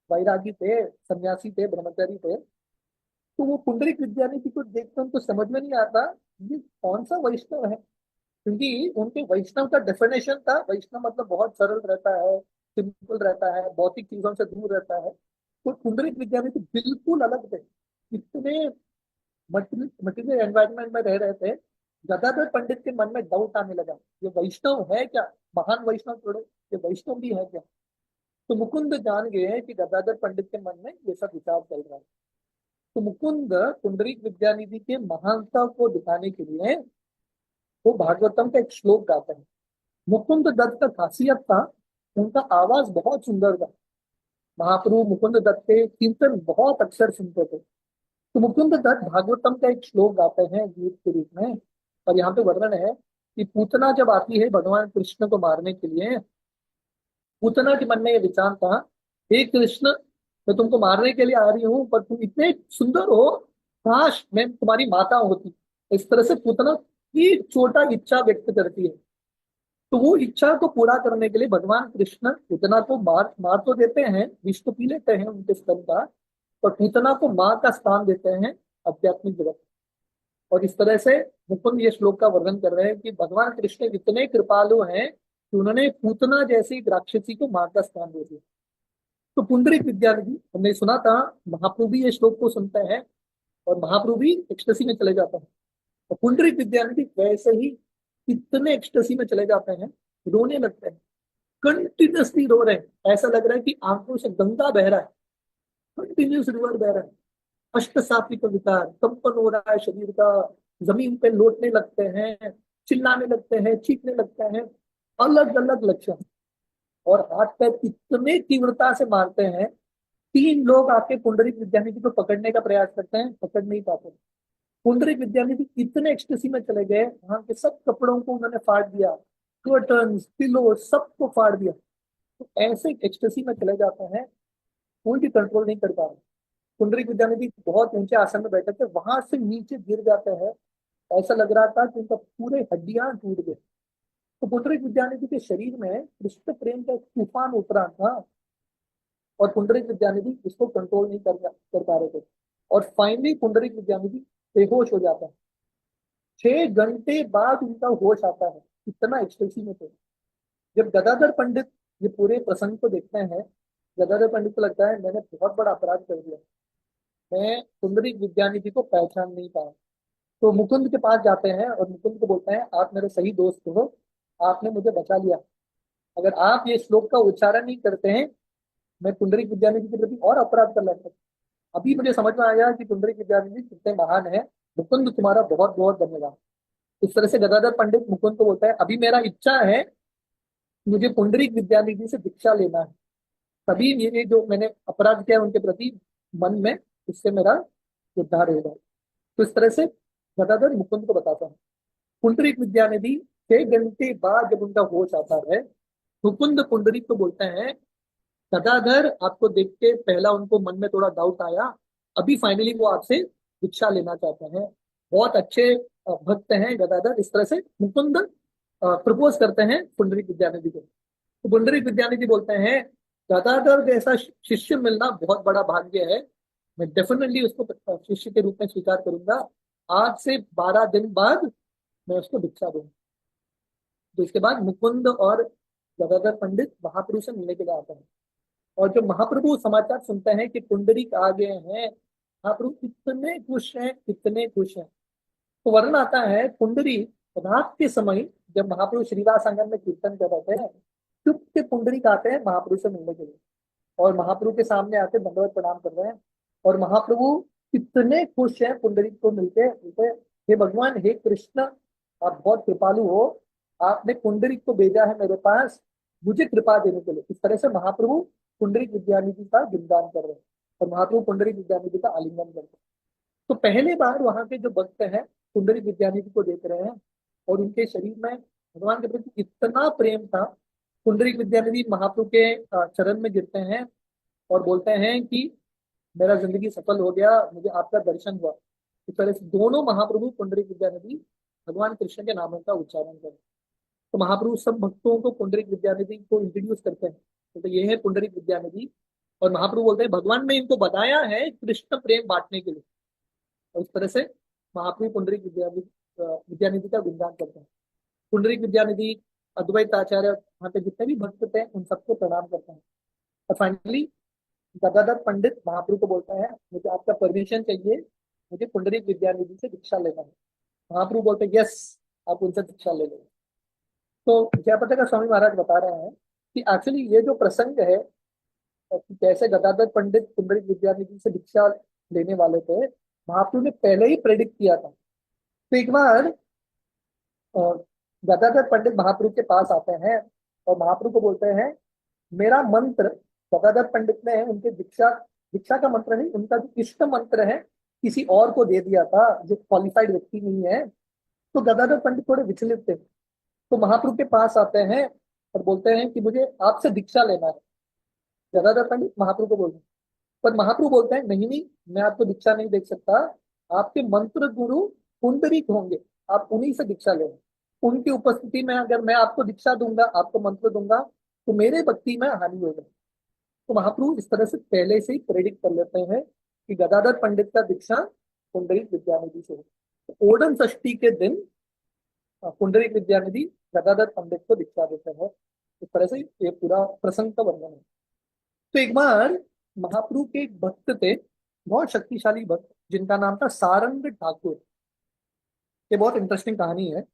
वैरागी थे, सन्यासी थे, ब्रह्मचारी थे। तो वो पुंडरीक विद्यानिधि को देखकर उनको समझ में नहीं आता ये कौन सा वैष्णव है। क्योंकि उनके वैष्णव का डेफिनेशन था, वैष्णव मतलब बहुत सरल रहता है, सिंपल रहता है, भौतिक चीजों से दूर रहता है। तो पुंडरीक विद्यानिधि बिल्कुल अलग थे। इतने मटेरियल एनवायरनमेंट में रह रहे थे। गदाधर पंडित के मन में डाउट आने लगा, ये वैष्णव है क्या, महान वैष्णव थोड़े, ये वैष्णव भी है क्या। तो मुकुंद जान गए कि गदाधर पंडित के मन में ये सब विचार चल रहा है। तो मुकुंद पुंडरीक विद्यानिधि के महानता को दिखाने के लिए वो भागवतम का एक श्लोक गाते हैं। मुकुंद दत्त का खासियत था, उनका आवाज बहुत सुंदर था। महाप्रभु मुकुंद दत्त के कीर्तन बहुत अक्सर सुनते थे। तो मुकुंद दत्त भागवतम का एक श्लोक गाते हैं गीत के रूप में। और यहाँ पे वर्णन है कि पूतना जब आती है भगवान कृष्ण को मारने के लिए, पूतना के मन में ये विचार था, हे कृष्ण, मैं तुमको मारने के लिए आ रही हूँ, पर तुम इतने सुंदर हो, काश मैं तुम्हारी माता होती। इस तरह से पूतना की छोटा इच्छा व्यक्त करती है। तो वो इच्छा को पूरा करने के लिए भगवान कृष्ण पूतना को मार मार तो देते हैं, विष तो पी लेते हैं उनके स्तन का, पर पूतना को माँ का स्थान देते हैं आध्यात्मिक जगत। और इस तरह से मुकुंद ये श्लोक का वर्णन कर रहे हैं कि भगवान कृष्ण इतने कृपालु हैं कि उन्होंने पूतना जैसी एक राक्षसी को माँ का स्थान दे दिया। तो पुंडरीक विद्यानिधि हमने सुना था, महाप्रभु भी ये श्लोक को सुनते हैं और महाप्रभु भी एक्सटेसी में चले जाते हैं। तो पुंडरीक विद्यानिधि वैसे ही इतने एक्सटेसी में चले जाते हैं, रोने लगते हैं, कंटिन्यूसली रो रहे हैं। ऐसा लग रहा है कि आंखों से गंगा बह रहा है, कंटिन्यूस रिवर बह रहा है। अष्ट सात्विक विकार, कंपन हो रहा है शरीर का, जमीन पे लौटने लगते हैं, चिल्लाने लगते हैं, चीखने लगते हैं, अलग अलग लक्षण। और हाथ पैर इतने तीव्रता से मारते हैं, तीन लोग आके पुंडरीक विद्यानिधि को पकड़ने का प्रयास करते हैं, पकड़ नहीं पाते। पुंडरीक विद्यानिधि इतने एक्सटेसी में चले गए, वहां के सब कपड़ों को उन्होंने फाड़ दिया, कर्टन पिलो सबको फाड़ दिया। तो ऐसे एक्सटेसी में चले जाते हैं, कोई भी कंट्रोल नहीं कर पा रहे। पुंडरीक विद्यानिधि बहुत ऊंचे आसन में बैठे थे, वहां से नीचे गिर जाते हैं। ऐसा लग रहा था कि उनका पूरे हड्डियां टूट गए। तो पुंडरीक विद्यानिधि के शरीर में कृष्ण प्रेम का एक तूफान उतरा था, और पुंडरीक विद्यानिधि इसको कंट्रोल नहीं कर पा रहे थे। और फाइनली पुंडरीक विद्यानिधि बेहोश हो जाता है। 6 घंटे बाद उनका होश आता है, इतना एक्सटेसी में थे। जब गदाधर पंडित ये पूरे प्रसंग को देखते हैं, गदाधर पंडित को लगता है मैंने बहुत बड़ा अपराध कर दिया, मैं पुंडरीक विद्यानिधि को पहचान नहीं पाया। तो मुकुंद के पास जाते हैं और मुकुंद को बोलते हैं, आप मेरे सही दोस्त हो, आपने मुझे बचा लिया। अगर आप ये श्लोक का उच्चारण नहीं करते हैं, मैं पुंडरीक विद्यानिधि के प्रति और अपराध कर लेता। अभी मुझे समझ में आया कि पुंडरीक विद्यानिधि कितने महान है। मुकुंद तुम्हारा बहुत बहुत धन्यवाद। इस तरह से गदाधर पंडित मुकुंद को बोलता है, अभी मेरा इच्छा है मुझे पुंडरीक विद्यानिधि से दीक्षा लेना है, तभी मेरे जो मैंने अपराध किया है उनके प्रति मन में, इससे मेरा उद्धार होगा। तो इस तरह से गदाधर मुकुंद को बताता है। पुंडरीक विद्यानिधि 6 घंटे बाद जब उनका होश आता है, मुकुंद पुंडरीक को बोलते हैं, गदाधर आपको देख के पहला उनको मन में थोड़ा डाउट आया, अभी फाइनली वो आपसे दीक्षा लेना चाहते हैं। बहुत अच्छे भक्त हैं गदाधर। इस तरह से मुकुंद प्रपोज करते हैं पुंडरीक विद्यानिधि को। तो पुंडरीक विद्यानिधि बोलते हैं, गदाधर जैसा शिष्य मिलना बहुत बड़ा भाग्य है, मैं डेफिनेटली उसको शिष्य के रूप में स्वीकार करूंगा। आज से 12 दिन बाद मैं उसको दीक्षा दूंगा। तो इसके बाद मुकुंद और गदाधर पंडित महाप्रभु से मिलने के लिए आते हैं। और जब महाप्रभु समाचार सुनते हैं कि पुंडरीक आ गए हैं, महाप्रभु इतने खुश हैं, इतने खुश हैं। तो वर्णन आता है, पुंडरीक रात के समय जब महाप्रभु श्रीवास आंगन में कीर्तन कर रहे थे, चुप के पुंडरीक आते हैं महाप्रभु से मिलने के लिए, और महाप्रभु के सामने आके दंडवत प्रणाम कर रहे हैं। और महाप्रभु इतने खुश हैं पुंडरीक को मिलके, बोलते, हे भगवान, हे कृष्ण, आप बहुत कृपालु हो, आपने पुंडरीक को भेजा है मेरे पास मुझे कृपा देने के लिए। इस तरह से महाप्रभु पुंडरीक विद्यानिधि का गुणगान कर रहे हैं, और महाप्रभु पुंडरीक विद्यानिधि का आलिंगन कर रहे हैं। तो पहली बार वहां के जो भक्त हैं पुंडरीक विद्यानिधि को देख रहे हैं, और उनके शरीर में भगवान के प्रति इतना प्रेम था। पुंडरीक विद्यानिधि महाप्रभु के चरण में गिरते हैं और बोलते हैं कि मेरा जिंदगी सफल हो गया, मुझे आपका दर्शन हुआ। इस तरह से दोनों महाप्रभु पुंडरीक विद्यानिधि भगवान कृष्ण के नामों का उच्चारण करें। तो महाप्रभु सब भक्तों को पुंडरीक विद्यानिधि को इंट्रोड्यूस करते हैं, तो ये है पुंडरीक विद्यानिधि। और महाप्रभु बोलते हैं, भगवान ने इनको बताया है कृष्ण प्रेम बांटने के लिए। और इस तरह से महाप्रभु पुंडरीक विद्यानिधि का गुणगान करते हैं। पुंडरीक विद्यानिधि, अद्वैत आचार्य, वहां पे जितने भी भक्त थे उन सबको प्रणाम करते हैं। और फाइनली गदाधर पंडित महाप्रभु को बोलता है, मुझे आपका परमिशन चाहिए, मुझे पुंडरीक विद्यानिधि से दीक्षा लेना है। महाप्रभु बोलते हैं, यस, आप उनसे दीक्षा ले लो। तो जयपताका का स्वामी महाराज बता रहे हैं कि एक्चुअली ये जो प्रसंग है कि कैसे गदाधर पंडित पुंडरीक विद्यानिधि से दीक्षा लेने वाले थे, महाप्रभु ने पहले ही प्रेडिक्ट किया था। तो एक बार अ, गदाधर पंडित महाप्रभु के पास आते हैं और महाप्रभु को बोलते हैं, मेरा मंत्र, गदाधर पंडित ने उनके दीक्षा दीक्षा का मंत्र नहीं, उनका जो इष्ट मंत्र है किसी और को दे दिया था जो क्वालिफाइड व्यक्ति नहीं है। तो गदाधर पंडित थोड़े विचलित थे, तो महाप्रभु के पास आते हैं और बोलते हैं कि मुझे आपसे दीक्षा लेना है। गदाधर पंडित महाप्रभु को बोलते हैं, पर महाप्रभु बोलते हैं, नहीं नहीं, मैं आपको दीक्षा नहीं दे सकता, आपके मंत्र गुरु पुंडरीक होंगे, आप उन्हीं से दीक्षा लेना। उनकी उपस्थिति में अगर मैं आपको दीक्षा दूंगा, आपको मंत्र दूंगा, तो मेरे भक्ति में हानि होगी। तो महाप्रभु इस तरह से पहले से ही प्रेडिक्ट कर लेते हैं कि गदाधर पंडित का दीक्षा पुंडरीक विद्यानिधि से हो। तो ओणम षष्ठी के दिन पुंडरीक विद्यानिधि गदाधर पंडित को दीक्षा देते हैं। इस तरह से ये पूरा प्रसंग का वर्णन है। तो एक बार महाप्रभु के एक भक्त थे, बहुत शक्तिशाली भक्त, जिनका नाम था सारंग ठाकुर। ये बहुत इंटरेस्टिंग कहानी है।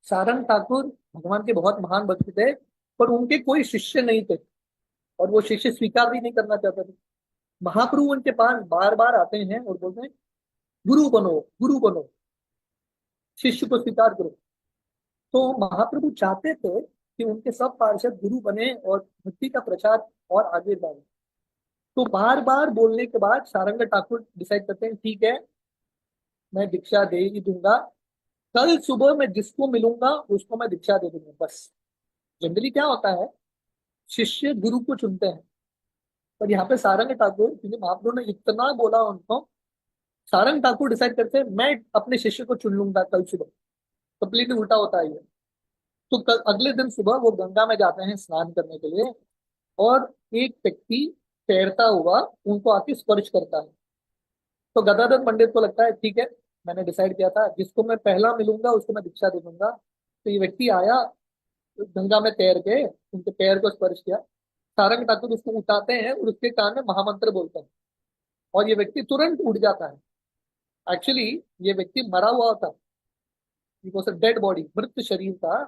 सारंग ठाकुर भगवान के बहुत महान भक्त थे, पर उनके कोई शिष्य नहीं थे, और वो शिष्य स्वीकार भी नहीं करना चाहते थे। महाप्रभु उनके पास बार बार आते हैं और बोलते हैं, गुरु बनो, गुरु बनो, शिष्य को स्वीकार करो। तो महाप्रभु चाहते थे कि उनके सब पार्षद गुरु बने और भक्ति का प्रचार और आगे बढ़े। तो बार बार बोलने के बाद सारंग ठाकुर डिसाइड करते हैं, ठीक है, मैं दीक्षा दे ही दूंगा, कल सुबह मैं जिसको मिलूंगा उसको मैं दीक्षा दे दूंगा, बस। जनरली क्या होता है, शिष्य गुरु को चुनते हैं, पर यहाँ पे सारंग ठाकुर, क्योंकि महाप्रभु ने इतना बोला उनको, सारंग ठाकुर डिसाइड करते हैं, मैं अपने शिष्य को चुन लूंगा कल सुबह। कंप्लीटली उल्टा होता है ये। तो कल अगले दिन सुबह वो गंगा में जाते हैं स्नान करने के लिए, और एक व्यक्ति तैरता हुआ उनको आके स्पर्श करता है। तो गदाधर पंडित को लगता है, ठीक है, मैंने डिसाइड किया था जिसको मैं पहला मिलूंगा उसको मैं दीक्षा दे दूंगा। तो ये व्यक्ति आया, गंगा में तैर के उनके पैर को स्पर्श किया। सारंग ठाकुर उसको उठाते हैं और उसके कान में महामंत्र बोलते हैं, और ये व्यक्ति तुरंत उठ जाता है। एक्चुअली ये व्यक्ति मरा हुआ था, डेड बॉडी, मृत शरीर था।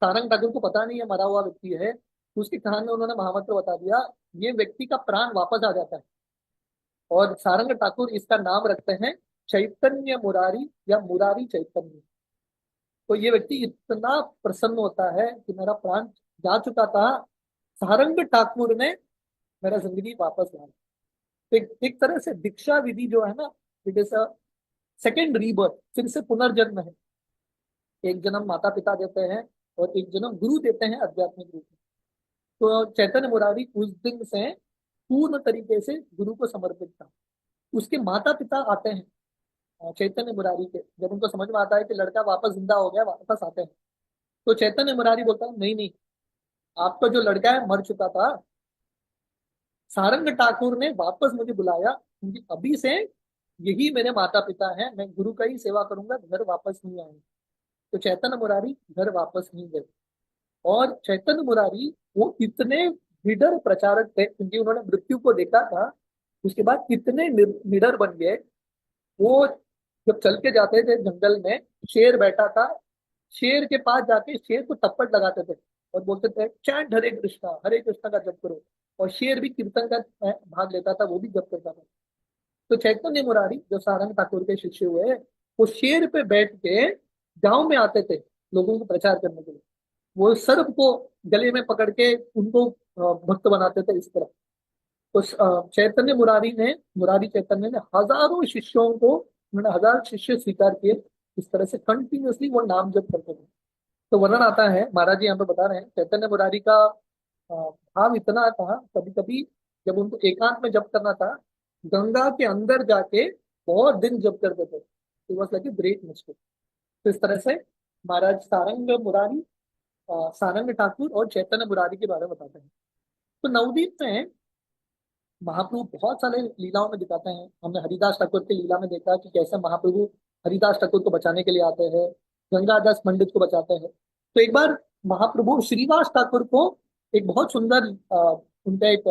सारंग ठाकुर को पता नहीं है मरा हुआ व्यक्ति है, उसकी कहानी में उन्होंने महामंत्र बता दिया, ये व्यक्ति का प्राण वापस आ जाता है। और सारंग ठाकुर इसका नाम रखते हैं चैतन्य मुरारी या मुरारी चैतन्य। तो ये व्यक्ति इतना प्रसन्न होता है कि मेरा प्राण जा चुका था, सारंग ठाकुर ने मेरा जिंदगी वापस ला। एक तरह से दीक्षा विधि जो है ना, it is a second rebirth, फिर से पुनर्जन्म है। एक जन्म माता पिता देते हैं और एक जन्म गुरु देते हैं आध्यात्मिक रूप में। तो चैतन्य मुरारी उस दिन से पूर्ण तरीके से गुरु को समर्पित था। उसके माता पिता आते हैं चैतन्य मुरारी के, जब उनको समझ में आता है कि लड़का वापस जिंदा हो गया, वापस आते हैं। तो चैतन्य मुरारी बोलता है नहीं नहीं, आपका जो लड़का है मर चुका था, सारंग ठाकुर ने वापस मुझे बुलाया, क्योंकि अभी से यही मेरे माता पिता हैं, मैं गुरु का ही सेवा करूंगा, घर वापस नहीं आएंगे। तो चैतन्य मुरारी घर वापस नहीं गए। और चैतन्य मुरारी वो इतने निडर प्रचारक थे, क्योंकि उन्होंने मृत्यु को देखा था। उसके बाद इतने निडर बन गए। वो जब चल के जाते थे जंगल में, शेर बैठा था, शेर के पास जाके शेर को थप्पड़ लगाते थे और बोलते थे चैंट हरे कृष्णा का जप करो। और शेर भी कीर्तन का भाग लेता था, वो भी जप करता था। तो चैतन्य मुरारी जो सारंग ठाकुर के शिष्य हुए, वो शेर पे बैठ के गांव में आते थे लोगों को प्रचार करने के लिए। वो सर्प को गले में पकड़ के उनको भक्त बनाते थे इस तरह। तो चैतन्य मुरारी चैतन्य ने हजारों शिष्यों को, उन्होंने हजार शिष्य स्वीकार किए। इस तरह से कंटिन्यूअसली वो नाम जप करते थे। तो वर्णन आता है, महाराज जी यहाँ पे बता रहे हैं, चैतन्य मुरारी का भाव इतना था, कभी कभी जब उनको एकांत में जप करना था, गंगा के अंदर जाके बहुत दिन जप करते थे। It was like a great mistake. तो इस तरह से महाराज सारंग ठाकुर और चैतन्य मुरारी के बारे में बताते हैं। तो नवदीप में महाप्रभु बहुत सारे लीलाओं में दिखाते हैं। हमने हरिदास ठाकुर की लीला में देखा कि कैसे महाप्रभु हरिदास ठाकुर को बचाने के लिए आते हैं, गंगादास पंडित को बचाते हैं। तो एक बार महाप्रभु श्रीवास ठाकुर को एक बहुत सुंदर उनका एक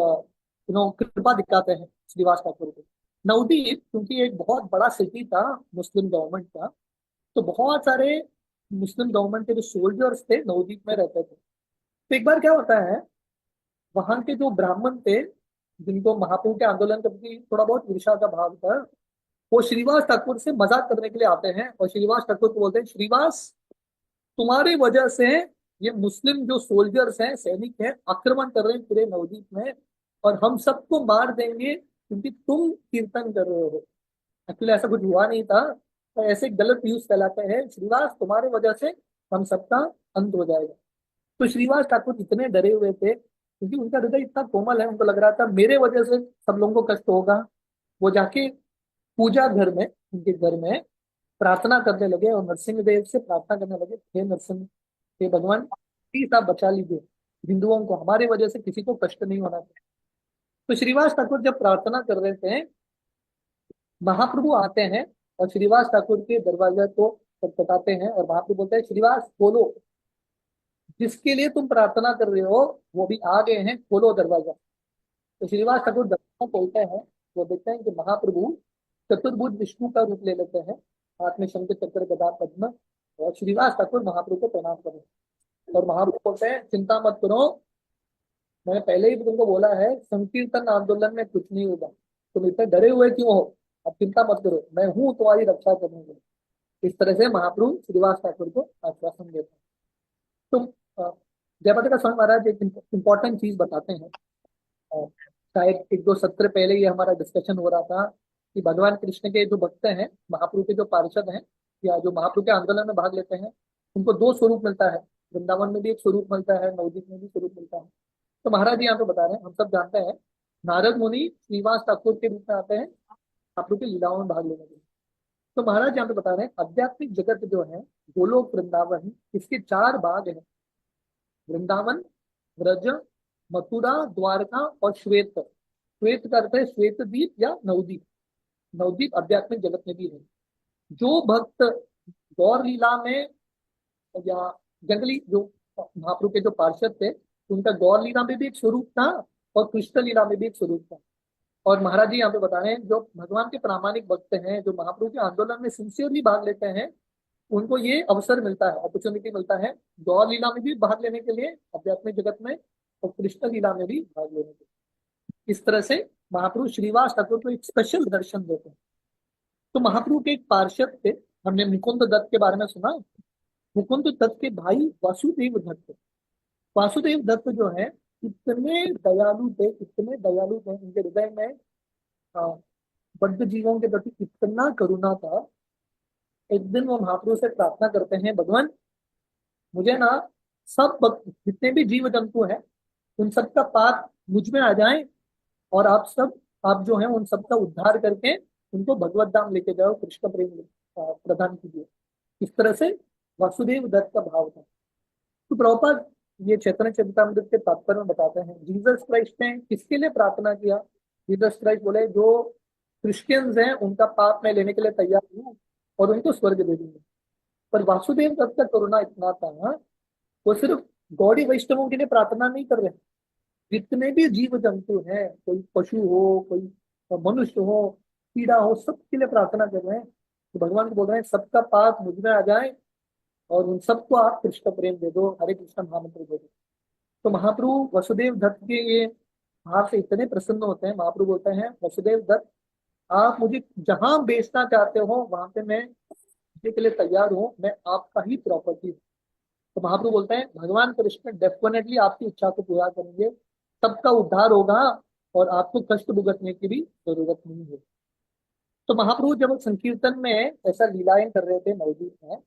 कृपा दिखाते हैं श्रीवास ठाकुर को। नवदीप क्योंकि एक बहुत बड़ा सिटी था मुस्लिम गवर्नमेंट का, तो बहुत सारे मुस्लिम गवर्नमेंट के जो सोल्जर्स थे नवदीप में रहते थे। तो एक बार क्या होता है, वहां के जो ब्राह्मण थे, जिनको महाप्रभु के आंदोलन के प्रति थोड़ा बहुत ईर्ष्या का भाव था, वो श्रीवास ठाकुर से मजाक करने के लिए आते हैं और श्रीवास ठाकुर को बोलते हैं, श्रीवास तुम्हारी वजह से ये मुस्लिम जो सोल्जर्स हैं, सैनिक हैं, आक्रमण कर रहे हैं पूरे नवदीप में, और हम सबको मार देंगे क्योंकि तुम कीर्तन कर रहे हो। एक्चुअली ऐसा कुछ हुआ नहीं था, तो ऐसे गलत न्यूज फैलाते हैं, श्रीवास तुम्हारे वजह से हम सबका अंत हो जाएगा। तो श्रीवास ठाकुर इतने डरे हुए थे, क्योंकि उनका हृदय इतना कोमल है, उनको लग रहा था मेरे वजह से सब लोगों को कष्ट होगा। वो जाके पूजा घर में, उनके घर में प्रार्थना करने लगे और नरसिंह देव से प्रार्थना करने लगे, हे नरसिंह, हे भगवान, प्लीज आप बचा लीजिए हिंदुओं को, हमारे वजह से किसी को कष्ट नहीं होना चाहिए। तो श्रीवास ठाकुर जब प्रार्थना कर रहे थे, महाप्रभु आते हैं और श्रीवास ठाकुर के दरवाजे को खटखटाते हैं और महाप्रभु बोलते हैं, श्रीवास बोलो, जिसके लिए तुम प्रार्थना कर रहे हो वो भी आ गए हैं, खोलो दरवाजा। तो श्रीवास ठाकुर दरवाजा खोलते हैं, वो देखते हैं कि महाप्रभु चतुर्भुज विष्णु का रूप ले लेते हैं, हाथ में शंख चक्र गदा पद्म, और श्रीवास ठाकुर महाप्रभु को प्रणाम कर रहे हैं। और महाप्रभु बोलते हैं, चिंता मत करो, मैंने पहले ही तुमको बोला है संकीर्तन आंदोलन में कुछ नहीं होगा, तुम इतने डरे हुए क्यों हो, अब चिंता मत करो, मैं हूं तुम्हारी रक्षा करने के लिए। इस तरह से महाप्रभु श्रीवास ठाकुर को आश्वासन देते हैं। तो जयपति का स्वामी महाराज एक इम्पोर्टेंट चीज बताते हैं। शायद एक दो सत्र पहले ये हमारा डिस्कशन हो रहा था कि भगवान कृष्ण के जो भक्त हैं, महाप्रभु के जो पार्षद हैं, या जो महाप्रभु के आंदोलन में भाग लेते हैं, उनको दो स्वरूप मिलता है। वृंदावन में भी एक स्वरूप मिलता है, नवदीप में भी स्वरूप मिलता है। तो महाराज जी यहाँ पे बता रहे हैं, हम सब जानते हैं नारद मुनि श्रीवास ठाकुर के रूप में आते हैं महाप्रभु की लीलाओं में भाग लेने के लिए। तो महाराज यहाँ पे बता रहे हैं, आध्यात्मिक जगत जो है, गोलोक वृंदावन, इसके चार भाग हैं। वृंदावन, ब्रज, मथुरा, द्वारका और श्वेत। श्वेत का अर्थ है श्वेत द्वीप या नवदीप। नवदीप आध्यात्मिक जगत में भी है। जो भक्त गौर लीला में या जंगली जो महाप्रभु के जो पार्षद थे, उनका गौर लीला में भी एक स्वरूप था और कृष्ण लीला में भी एक स्वरूप था। और महाराज जी यहाँ पे बता रहे हैं, जो भगवान के प्रामाणिक भक्त हैं, जो महाप्रभु के आंदोलन में सिंसियरली भाग लेते हैं, उनको ये अवसर मिलता है, अपॉर्चुनिटी मिलता है गौर लीला में भी भाग लेने के लिए आध्यात्मिक जगत में, और कृष्ण लीला में भी भाग लेने के लिए। इस तरह से महाप्रभु श्रीवास ठाकुर को एक स्पेशल दर्शन देते हैं। तो महाप्रभु के एक पार्षद थे, हमने मुकुंद दत्त के बारे में सुना। मुकुंद दत्त के भाई वासुदेव दत्त। वासुदेव दत्त जो है इतने दयालु थे, इतने दयालु थे, उनके हृदय में आ, बद्ध जीवों के प्रति इतना करुणा था। एक दिन वो महाप्रभु से प्रार्थना करते हैं, भगवान मुझे ना जितने भी जीव जंतु हैं उन सबका पाप मुझ में आ जाए, और आप जो है उन सबका उद्धार करके उनको भगवत धाम लेके जाओ, कृष्ण प्रेम प्रदान कीजिए। इस तरह से वासुदेव दत्त का भाव था। तो प्रभुपाद ये चैतन्य चरितामृत के तात्पर्य में बताते हैं जीसस क्राइस्ट ने किसके लिए प्रार्थना किया। जीसस क्राइस्ट बोले जो क्रिश्चियंस हैं उनका पाप मैं लेने के लिए तैयार हूँ और उनको स्वर्ग दे दूंगा। पर वासुदेव दत्त का करुणा इतना था ना, वो सिर्फ गौड़ी वैष्णवों के लिए प्रार्थना नहीं कर रहे, जितने भी जीव जंतु हैं, कोई पशु हो, कोई मनुष्य हो, कीड़ा हो, सबके लिए प्रार्थना कर रहे हैं। तो भगवान को बोल रहे हैं सबका पाप मुझ में आ जाए और उन सबको आप कृष्ण प्रेम दे दो, हरे कृष्ण महामंत्र दे दो। तो महाप्रभु वसुदेव दत्त के ये भाव से इतने प्रसन्न होते हैं। महाप्रभु बोलते हैं वसुदेव दत्त आप मुझे जहां बेचना चाहते हो वहां पे मैं के लिए तैयार हूँ, मैं आपका ही प्रॉपर्टी हूँ। तो महाप्रभु बोलते हैं भगवान कृष्ण डेफिनेटली आपकी इच्छा को पूरा करेंगे, सबका उद्धार होगा और आपको कष्ट भुगतने की भी जरूरत नहीं है। तो महाप्रभु जब संकीर्तन में ऐसा लीलाएं कर रहे थे नवदीप में,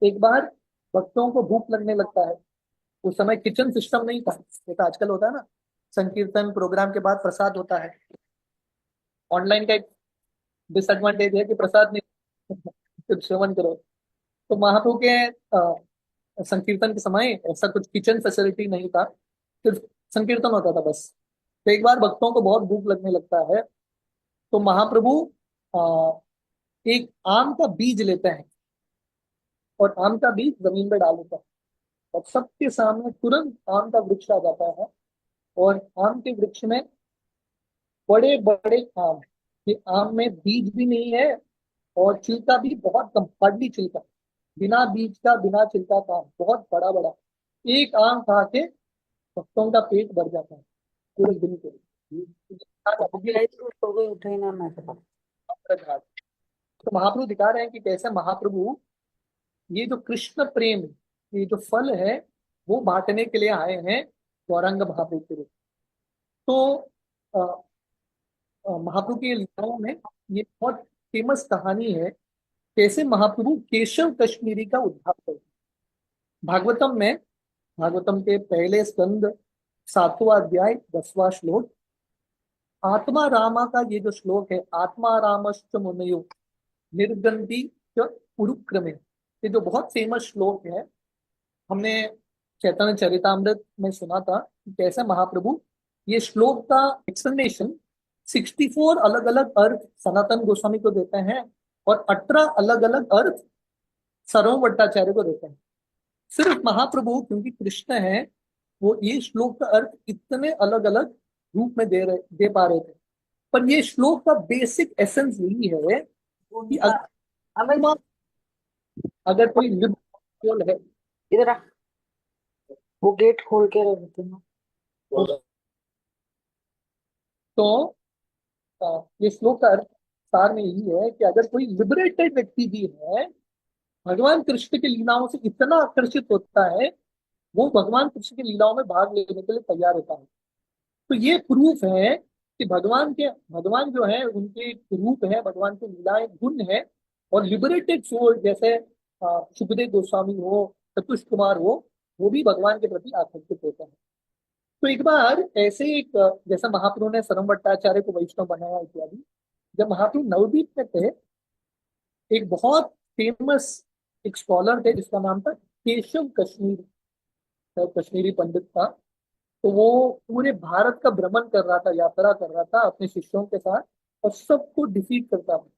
एक बार भक्तों को भूख लगने लगता है। उस समय किचन सिस्टम नहीं था जैसा आजकल होता है ना, संकीर्तन प्रोग्राम के बाद प्रसाद होता है। ऑनलाइन का एक डिसएडवांटेज है कि प्रसाद नहीं सिर्फ सेवन करो। तो महाप्रभु के संकीर्तन के समय ऐसा कुछ किचन फैसिलिटी नहीं था, सिर्फ संकीर्तन होता था बस। तो एक बार भक्तों को बहुत भूख लगने लगता है, तो महाप्रभु एक आम का बीज लेते हैं और आम का बीज जमीन में डाल देता है, और सबके सामने तुरंत आम का वृक्ष आ जाता है। और आम के वृक्ष में बड़े बड़े आम हैं। ये आम में बीज भी नहीं है और छिलका भी बहुत कम, हार्डली छिलका, बिना बीज का बिना छिलका का आम, बहुत बड़ा बड़ा। एक आम खा के भक्तों का पेट भर जाता है पूरे दिन के लिए। उठे ही ना मैं तो महाप्रभु दिखा रहे हैं कि कैसे महाप्रभु ये जो कृष्ण प्रेम, ये जो फल है वो बांटने के लिए आए हैं गौरांग महाप्रभु के रूप। तो अ, महाप्रभु की लीलाओं में ये बहुत फेमस कहानी है कैसे महाप्रभु केशव कश्मीरी का उद्धार करते हैं। भागवतम में, भागवतम के पहले स्कंद 7वां अध्याय 10वां श्लोक, आत्मा रामा का ये जो श्लोक है, आत्मा रामश्च मुनयो निर्गंति च उरुक्रमे, ये जो बहुत फेमस श्लोक है, हमने चैतन्य चरितामृत में सुना था कि कैसे महाप्रभु ये श्लोक का एक्सप्लेनेशन 64 अलग अलग अर्थ सनातन गोस्वामी को देते हैं और 18 अलग अलग अर्थ सर्व भट्टाचार्य को देते हैं। सिर्फ महाप्रभु क्योंकि कृष्ण है, वो ये श्लोक का अर्थ इतने अलग अलग रूप में दे पा रहे थे। पर ये श्लोक का बेसिक एसेंस यही है कि अगर कोई लिबरल है, इधर आ, वो गेट खोल के रख देते ना। तो ये श्लोक का अर्थ सार में यही है कि अगर कोई लिबरेटेड व्यक्ति भी है, भगवान कृष्ण की लीलाओं से इतना आकर्षित होता है, वो भगवान कृष्ण की लीलाओं में भाग लेने के लिए तैयार होता है। तो ये प्रूफ है कि भगवान जो है उनके रूप है, भगवान की लीलाएं गुण है। और लिबरेटेड सोल जैसे सुखदेव गोस्वामी हो, सतुष कुमार हो, वो भी भगवान के प्रति आकर्षित होते हैं। तो एक बार ऐसे एक जैसा महाप्रभु ने सरम भट्टाचार्य को वैष्णव बनाया इत्यादि, जब महाप्रभु नवदीप में थे, एक बहुत फेमस एक स्कॉलर थे जिसका नाम था केशव कश्मीरी, कश्मीरी पंडित था। तो वो पूरे भारत का भ्रमण कर रहा था, यात्रा कर रहा था अपने शिष्यों के साथ, और सबको डिफीट करता था।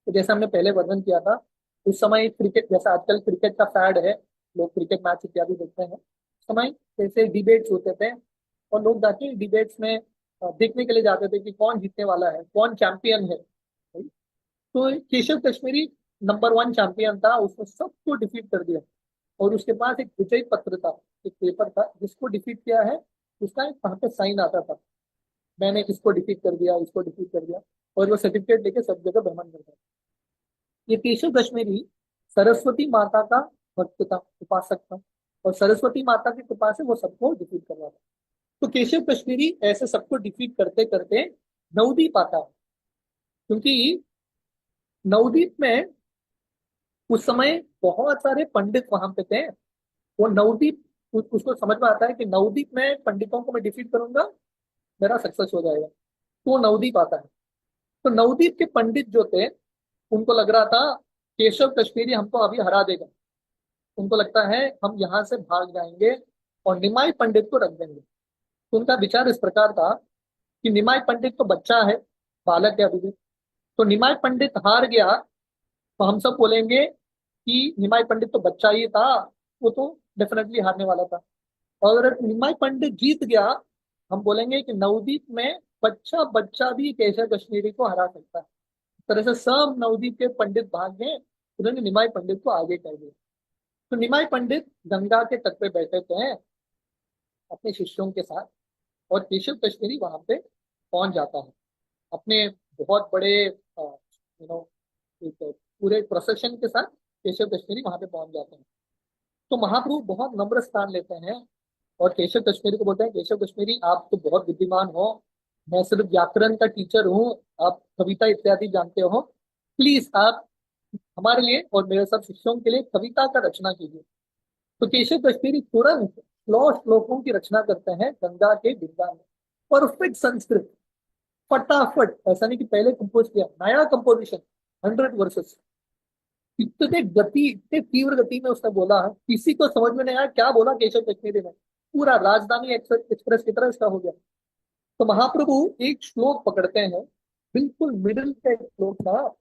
तो जैसा हमने पहले वर्णन किया था, उस समय क्रिकेट, जैसा आजकल क्रिकेट का फैड है, लोग क्रिकेट मैच इत्यादि देखते हैं, उस समय जैसे डिबेट्स होते थे और लोग जाके डिबेट्स में देखने के लिए जाते थे कि कौन जीतने वाला है, कौन चैंपियन है। तो केशव कश्मीरी नंबर 1 चैंपियन था, उसने सबको डिफीट कर दिया और उसके पास एक विजय पत्र था। एक पेपर था जिसको डिफीट किया है, उसका एक वहां पे साइन आता था, मैंने इसको डिफीट कर दिया, इसको डिफीट कर दिया, और वो सर्टिफिकेट लेके सब जगह भ्रमण करता था। ये केशव कश्मीरी सरस्वती माता का भक्त था, उपासक था, और सरस्वती माता की कृपा से वो सबको डिफीट कर रहा था। तो केशव कश्मीरी ऐसे सबको डिफीट करते करते नवदीप आता है, क्योंकि नवदीप में उस समय बहुत सारे पंडित वहां पे थे। वो नवदीप उसको समझ में आता है कि नवदीप में पंडितों को मैं डिफीट करूंगा, मेरा सक्सेस हो जाएगा। तो वो नवदीप आता है। तो नवदीप के पंडित जो थे, उनको लग रहा था केशव कश्मीरी हमको अभी हरा देगा। उनको लगता है हम यहाँ से भाग जाएंगे और निमाई पंडित को रख देंगे। तो उनका विचार इस प्रकार था कि निमाई पंडित तो बच्चा है, बालक है अभी भी, तो निमाई पंडित हार गया तो हम सब बोलेंगे कि निमाई पंडित तो बच्चा ही था, वो तो डेफिनेटली हारने वाला था। और अगर निमाई पंडित जीत गया, हम बोलेंगे कि नवदीप में बच्चा बच्चा भी केशव कश्मीरी को हरा सकता है। इस तरह से सब नवदीप के पंडित भाग गए, उन्होंने निमाई पंडित को आगे कर दिया। तो निमाई पंडित गंगा के तट पे बैठे थे अपने शिष्यों के साथ, और केशव कश्मीरी वहां पे पहुंच जाता है अपने बहुत बड़े एक पूरे प्रोसेशन के साथ। केशव कश्मीरी वहां पे पहुंच जाते हैं। तो महाप्रभु बहुत नम्र स्थान लेते हैं और केशव कश्मीरी को बोलते हैं, केशव कश्मीरी आप तो बहुत बुद्धिमान हो, मैं सिर्फ व्याकरण का टीचर हूँ, आप कविता इत्यादि जानते हो, प्लीज आप हमारे लिए और मेरे सब शिष्यों के लिए कविता का रचना कीजिए। तो केशव कश्मीरी तुरंत 100 श्लोकों की रचना करते हैं गंगा के गिरगा में, परफेक्ट संस्कृत, फटाफट। ऐसा नहीं कि पहले कंपोज किया, नया कंपोजिशन, 100 वर्सेस। इतने गति, इतने तीव्र गति में उसने बोला, किसी को समझ में नहीं आया क्या बोला केशव कश्मीरी ने। पूरा राजधानी एक्सप्रेस की तरह इसका हो गया। तो महाप्रभु एक श्लोक पकड़ते हैं, बिल्कुल मिडिल का एक श्लोक था,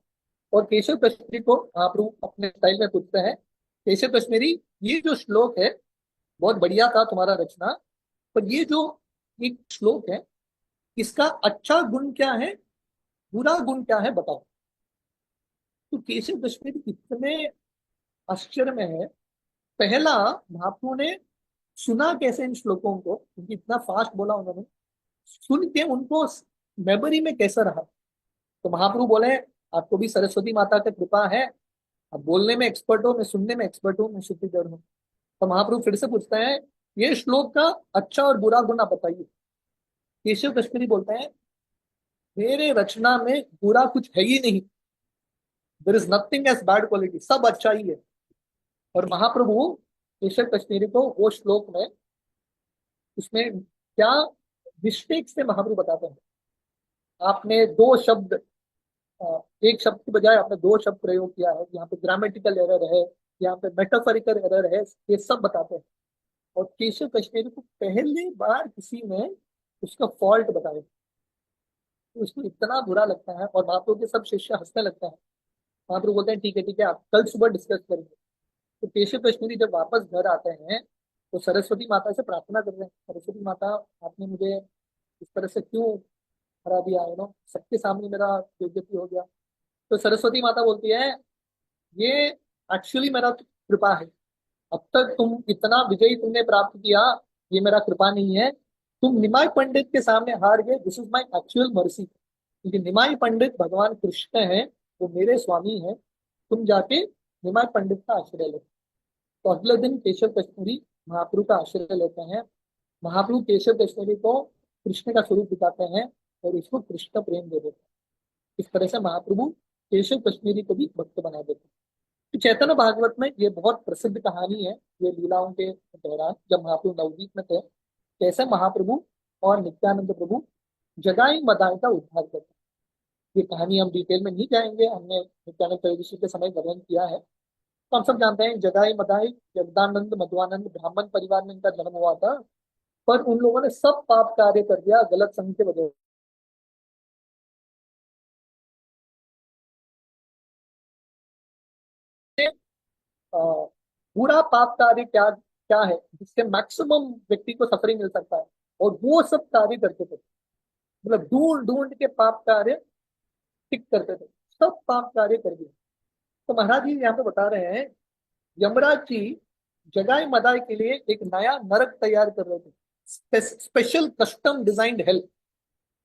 और केशव कश्मीरी को महाप्रभु अपने स्टाइल में पूछते हैं, केशव कश्मीरी ये जो श्लोक है बहुत बढ़िया था तुम्हारा रचना, पर ये जो एक श्लोक है इसका अच्छा गुण क्या है, बुरा गुण क्या है, बताओ। तो केशव कश्मीरी इतने आश्चर्य में है। पहला, महाप्रभु ने सुना कैसे इन श्लोकों को, क्योंकि इतना फास्ट बोला उन्होंने, सुन के उनको मेमोरी में कैसा रहा। तो महाप्रभु बोले, आपको भी सरस्वती माता की कृपा है, आप बोलने में एक्सपर्ट हो, मैं सुनने में एक्सपर्ट हूँ, मैं शुद्धिधर हूँ। तो महाप्रभु फिर से पूछते हैं, ये श्लोक का अच्छा और बुरा गुण आप बताइए। केशव कश्मीरी बोलते हैं, मेरे रचना में बुरा कुछ है ही नहीं, there is nothing as bad quality, सब अच्छा ही है। और महाप्रभु केशव कश्मीरी को वो श्लोक में, उसमें क्या मिस्टेक से महाप्रभु बताते हैं, आपने दो शब्द, एक शब्द की बजाय आपने दो शब्द प्रयोग किया है, यहाँ पे ग्रामेटिकल एरर है, यहाँ पे मेटाफरिकल एरर है, ये सब बताते हैं। और केशव कश्मीरी को पहली बार किसी ने उसका फॉल्ट बताया, तो उसको इतना बुरा लगता है, और महाप्रभु के सब शिष्य हंसने लगते हैं। महाप्रभु बोलते हैं, ठीक है आप कल सुबह डिस्कस करेंगे। तो केशव कश्मीरी जब वापस घर आते हैं तो सरस्वती माता से प्रार्थना कर रहे हैं, सरस्वती माता आपने मुझे इस तरह से क्यों हरा दिया, सबके सामने मेरा बेइज्जती हो गया। तो सरस्वती माता बोलती है, ये एक्चुअली मेरा कृपा है, अब तक तुम इतना विजयी तुमने प्राप्त किया, ये मेरा कृपा नहीं है, तुम निमाई पंडित के सामने हार गए, this is my actual mercy, क्योंकि निमाई पंडित भगवान कृष्ण है, वो मेरे स्वामी है, तुम जाके निमाई पंडित का आश्रय लो। तो अगले दिन केशव कश्मीरी महाप्रभु का आश्रय लेते हैं। महाप्रभु केशव कश्मीरी को कृष्ण का स्वरूप दिखाते हैं और इसको कृष्ण प्रेम दे देते हैं। इस तरह से महाप्रभु केशव कश्मीरी को भी भक्त बना देते हैं। तो चैतन्य भागवत में ये बहुत प्रसिद्ध कहानी है, ये लीलाओं के दौरान जब महाप्रभु नवदीप में थे, कैसे महाप्रभु और नित्यानंद प्रभु जगाई मदाई का उद्धार करते हैं। ये कहानी हम डिटेल में नहीं जाएंगे, हमने नित्यानंद त्रयोदशी के समय वर्णन किया है। तो हम सब जानते हैं जगाई मदाई, जगदानंद मध्वानंद ब्राह्मण परिवार में इनका जन्म हुआ था, पर उन लोगों ने सब पाप कार्य कर दिया गलत संग की वजह से। बुरा पाप कार्य क्या क्या है जिससे मैक्सिमम व्यक्ति को सफरिंग मिल सकता है, और वो सब कार्य करते थे, मतलब ढूंढ ढूंढ के पाप कार्य टिक करते थे, सब पाप कार्य कर दिए। तो महाराज जी यहाँ पे बता रहे हैं, यमराज जी जगाई मदाई के लिए एक नया नरक तैयार कर रहे थे, स्पेशल कस्टम डिजाइंड हेल्प,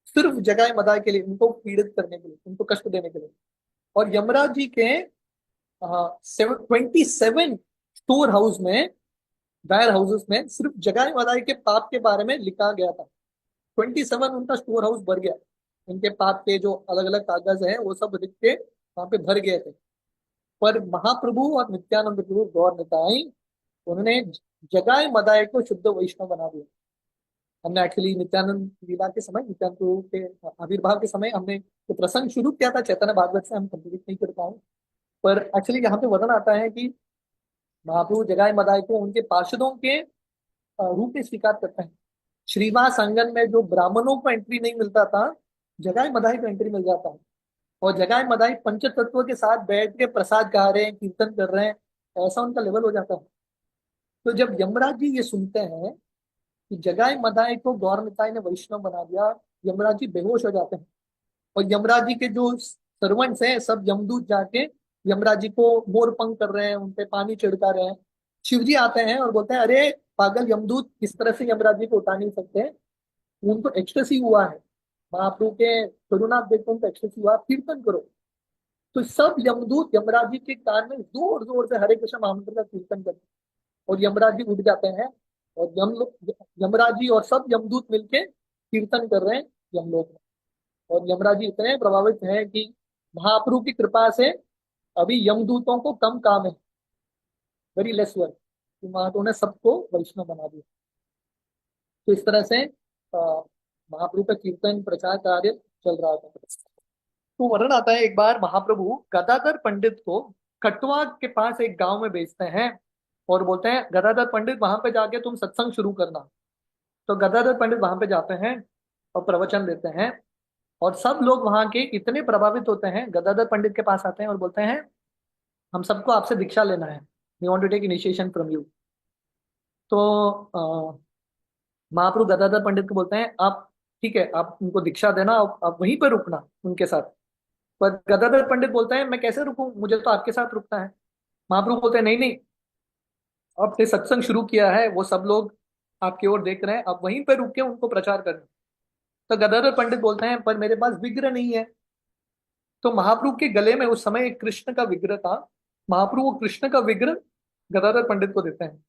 सिर्फ जगाई मदाई के लिए, उनको पीड़ित करने के लिए, उनको कष्ट देने के लिए। और यमराज जी के 27 स्टोर हाउस में, वेयर हाउसेस में सिर्फ जगाई मदाई के पाप के बारे में लिखा गया था। 27 उनका स्टोर हाउस भर गया, उनके पाप के जो अलग अलग कागज हैं वो सब लिख के वहां पे भर गए थे। पर महाप्रभु और नित्यानंद प्रभु गौर निताई, उन्होंने जगाई मदाई को शुद्ध वैष्णव बना दिया। हमने एक्चुअली नित्यानंद लीला के समय, नित्यानंद प्रभु के आविर्भाव के समय हमने जो प्रसंग शुरू किया था चैतन्य भागवत से, हम कंप्लीट नहीं कर पाए। पर एक्चुअली यहाँ पे वर्णन आता है कि महाप्रभु जगाई मदाई को उनके पार्षदों के रूप में स्वीकार करते हैं। श्रीवास आंगन में जो ब्राह्मणों को एंट्री नहीं मिलता था, जगाई मदाई को एंट्री मिल जाता है। और जगाई मदाई पंच तत्व के साथ बैठ के प्रसाद गा रहे हैं, कीर्तन कर रहे हैं, ऐसा उनका लेवल हो जाता है। तो जब यमराज जी ये सुनते हैं कि जगाई मदाई को गौर निताई ने वैष्णव बना दिया, यमराज जी बेहोश हो जाते हैं। और यमराज जी के जो सर्वेंट्स हैं सब यमदूत जाके यमराज जी को मोर पंख कर रहे हैं, उनपे पानी छिड़का रहे हैं। शिव जी आते हैं और बोलते हैं, अरे पागल यमदूत, इस तरह से यमराज जी को उठा नहीं सकते, उनको एक्सटेसी हुआ है, महाप्रभु के करुणा देखो उनको एक्सटेसी हुआ, कीर्तन करो। तो सब यमदूत यमराज जी के कान में जोर जोर से हरे कृष्ण महामंत्र का कीर्तन करते हैं, और यमराज जी उठ जाते हैं। और यमराज जी और सब यमदूत मिलके कीर्तन कर रहे हैं यमलोक में। और यमराज जी इतने प्रभावित हैं कि महाप्रभु की कृपा से अभी यमदूतों को कम काम है, वेरी लेस वर्क, कि महाप्रभु ने सबको वैष्णव बना दिया। तो इस तरह से महाप्रभु का कीर्तन प्रचार कार्य चल रहा था। तो वर्णन आता है, एक बार महाप्रभु गदाधर पंडित को कटवा के पास एक गांव में भेजते हैं और बोलते हैं, गदाधर पंडित वहां पे जाके तुम सत्संग शुरू करना। तो गदाधर पंडित वहां पे जाते हैं और प्रवचन देते हैं। और सब लोग वहां के इतने प्रभावित होते हैं, गदाधर पंडित के पास आते हैं और बोलते हैं, हम सबको आपसे दीक्षा लेना है, we want to take initiation from you. तो महाप्रभु गदाधर पंडित को बोलते हैं, आप ठीक है, आप उनको दीक्षा देना, आप वहीं पर रुकना उनके साथ। पर गदाधर पंडित बोलते हैं, मैं कैसे रुकूं, मुझे तो आपके साथ रुकना है। महाप्रभु बोलते हैं, नहीं नहीं, आपने सत्संग शुरू किया है, वो सब लोग आपकी ओर देख रहे हैं, आप वहीं पर रुक के उनको प्रचार करें। तो गदाधर पंडित बोलते हैं, पर मेरे पास विग्रह नहीं है। तो महाप्रभु के गले में उस समय एक कृष्ण का विग्रह था। महाप्रभु वो कृष्ण का विग्रह गदाधर पंडित को देते हैं।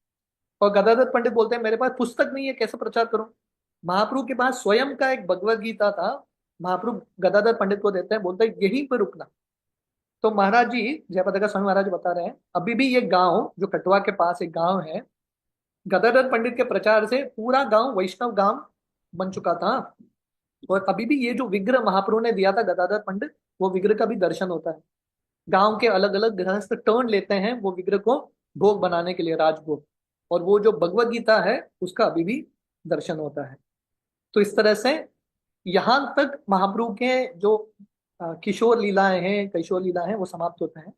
और गदाधर पंडित बोलते हैं, मेरे पास पुस्तक नहीं है, कैसे प्रचार करूं। महाप्रभु के पास स्वयं का एक भगवत गीता था, महाप्रभु गदाधर पंडित को देते हैं, बोलते हैं यहीं पर रुकना। तो महाराज जी, जयपताका स्वामी महाराज बता रहे हैं, अभी भी ये गांव जो कटवा के पास एक गांव है, गदाधर पंडित के प्रचार से पूरा गांव वैष्णव गांव बन चुका था। और अभी भी ये जो विग्रह महाप्रभु ने दिया था गदाधर पंडित, वो विग्रह का भी दर्शन होता है। गांव के अलग अलग गृहस्थ टर्न लेते हैं वो विग्रह को भोग बनाने के लिए, राजभोग। और वो जो भगवत गीता है उसका अभी भी दर्शन होता है। तो इस तरह से यहाँ तक महाप्रभु के जो किशोर लीलाएं हैं, कैशोर लीलाएं हैं, वो समाप्त होते हैं।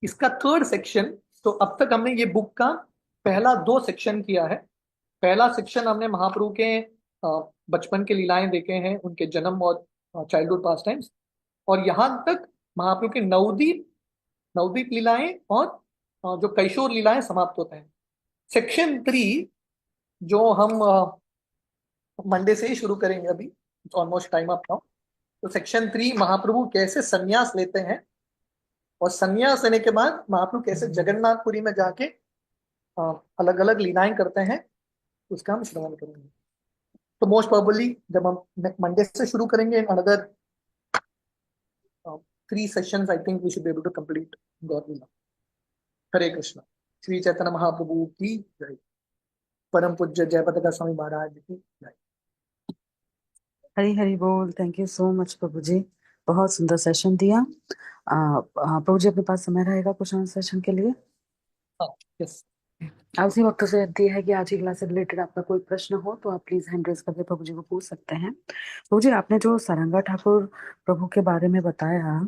इसका थर्ड सेक्शन, तो अब तक हमने ये बुक का पहला 2 सेक्शन किया है। पहला सेक्शन हमने महाप्रभु के बचपन के लीलाएं देखे हैं, उनके जन्म और चाइल्डहुड पास टाइम्स। और यहाँ तक महाप्रभु के नवदीप नवदीप लीलाएं और जो कैशोर लीलाएं समाप्त होते हैं। सेक्शन 3 जो हम मंडे से ही शुरू करेंगे, अभी ऑलमोस्ट टाइम अप नाउ। तो सेक्शन 3 महाप्रभु कैसे संन्यास लेते हैं, और संन्यास लेने के बाद महाप्रभु कैसे जगन्नाथपुरी में जाके अलग अलग लीलाएं करते हैं, उसका हम श्रवण करेंगे। तो मोस्ट प्रोबेबली जब हम मंडे से शुरू करेंगे, another 3 sessions I think we should be able to complete God leela. Hare Krishna. Shri Chaitanya Mahaprabhu की जय। परम पूज्य जयपताका स्वामी महाराज की जय। हरी हरी बोल। Thank you so much Prabhu जी, बहुत सुंदर सेशन दिया। प्रभु जी अपने पास समय रहेगा क्वेश्चन सेशन के लिए? हाँ, यस। आप उसी वक्त से विनती है कि आज की क्लास से रिलेटेड आपका कोई प्रश्न हो तो आप प्लीज हैंड रेज करके प्रभु जी को पूछ सकते हैं। प्रभु जी, आपने जो सारंगा ठाकुर प्रभु के बारे में बताया,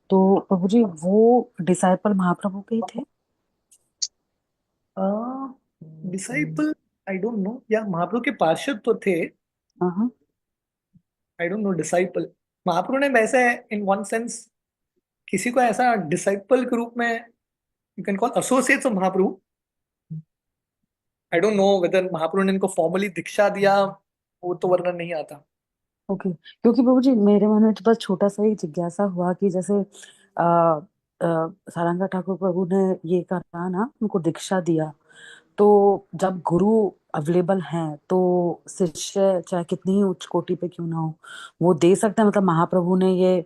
तो प्रभु जी वो डिसाइपल महाप्रभु के ही थे? डिसाइपल आई डोंट नो, या महाप्रभु के पार्षद तो थे, हाँ। I don't know disciple. Mahaprabhu ने वैसे इन वन सेंस किसी को ऐसा डिसाइपल के रूप में, you can call associates of Mahaprabhu, I don't know whether Mahaprabhu ने इनको फॉर्मली दीक्षा दिया, वो तो वर्णन नहीं आता। ओके, क्योंकि प्रभु जी मेरे मन में तो बस छोटा सा ही जिज्ञासा हुआ कि जैसे सारंगा ठाकुर प्रभु ने ये कहा ना, उनको दीक्षा दिया, तो जब गुरु अवेलेबल हैं तो शिष्य चाहे कितनी ही उच्च कोटि पे क्यों ना हो, वो दे सकता है। मतलब महाप्रभु ने ये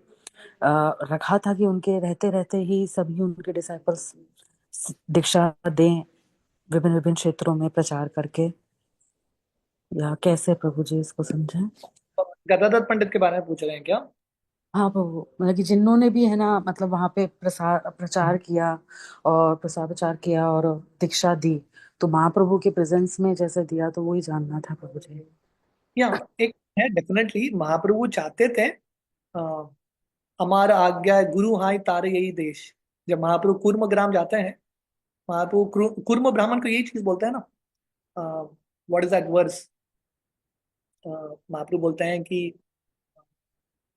रखा था कि उनके रहते रहते ही सभी उनके डिसाइपल्स दीक्षा दें, विभिन्न विभिन्न क्षेत्रों में प्रचार करके, या कैसे प्रभु जी इसको समझें? गदाधर पंडित के बारे में पूछ रहे हैं क्या? हाँ प्रभु, मतलब कि जिन्होंने भी है ना, मतलब वहां पे प्रसार प्रचार किया और प्रसार प्रचार किया और दीक्षा दी, तो महाप्रभु के प्रेजेंस में जैसे दिया, तो वही जानना था प्रभु जी। या एक है, डेफिनेटली महाप्रभु चाहते थे, अ, हमारा आज्ञा है गुरु हाय तारे यही देश। जब महाप्रभु कूर्म ग्राम जाते हैं, महाप्रभु कूर्म ब्राह्मण को यही चीज बोलते हैं ना। What is that verse? Mahaprabhu बोलते हैं कि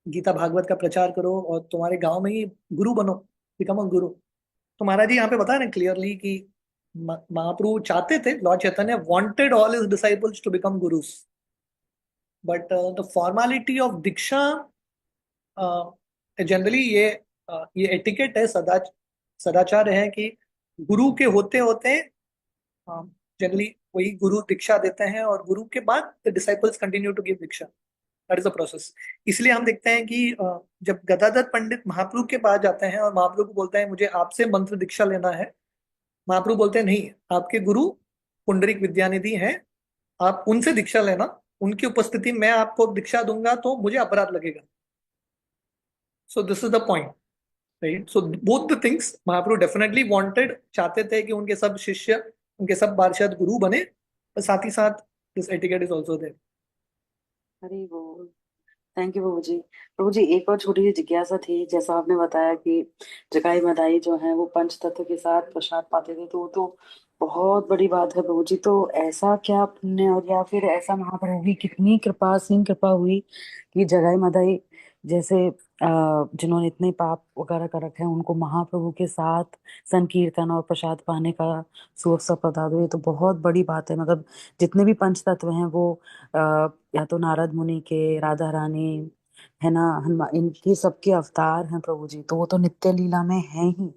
गीता भागवत का प्रचार करो और तुम्हारे गांव में ही गुरु बनो, बिकम अ गुरु। तो महाराज जी यहाँ पे बता रहे हैं क्लियरली कि महाप्रभु चाहते थे, Lord Chaitanya wanted all his disciples to become gurus, but the formality of diksha, generally ये एटिकेट है, सदाचार है कि गुरु के होते होते जनरली वही गुरु दीक्षा देते हैं, और गुरु के बाद the disciples continue to give diksha. That is the process. इसलिए हम देखते हैं कि जब गदाधर पंडित महाप्रभु के पास जाते हैं और महाप्रभु को बोलते हैं मुझे आपसे मंत्र दीक्षा लेना है, महाप्रभु बोलते हैं नहीं, आपके गुरु पुंडरीक विद्यानिधि हैं, आप उनसे दीक्षा लेना, उनकी उपस्थिति में आपको दीक्षा दूंगा तो मुझे अपराध लगेगा। So this is the point, right? So both the things Mahaprabhu definitely wanted, चाहते थे कि उनके सब शिष्य, उनके सब पार्षद गुरु बने, पर साथ ही साथ this etiquette is also there. अरे वो, थैंक यू प्रभु जी। प्रभु जी एक और छोटी सी जिज्ञासा थी, जैसा आपने बताया कि जगाई मदाई जो है वो पंच तत्व के साथ प्रसाद पाते थे, तो वो तो बहुत बड़ी बात है प्रभु जी। तो ऐसा क्या पुण्य, और या फिर ऐसा महाप्रभु की कितनी कृपा, सीन कृपा हुई कि जगाई मदाई जैसे जिन्होंने इतने पाप वगैरह कर रखे हैं, उनको महाप्रभु के साथ संकीर्तन और प्रसाद पाने का सुअवसर प्रदान हुए, तो बहुत बड़ी बात है। मतलब जितने भी पंच तत्व हैं वो या तो नारद मुनि के, राधा रानी है ना, हनुमान, इनकी सबके अवतार हैं प्रभु जी, तो वो तो नित्य लीला में है ही।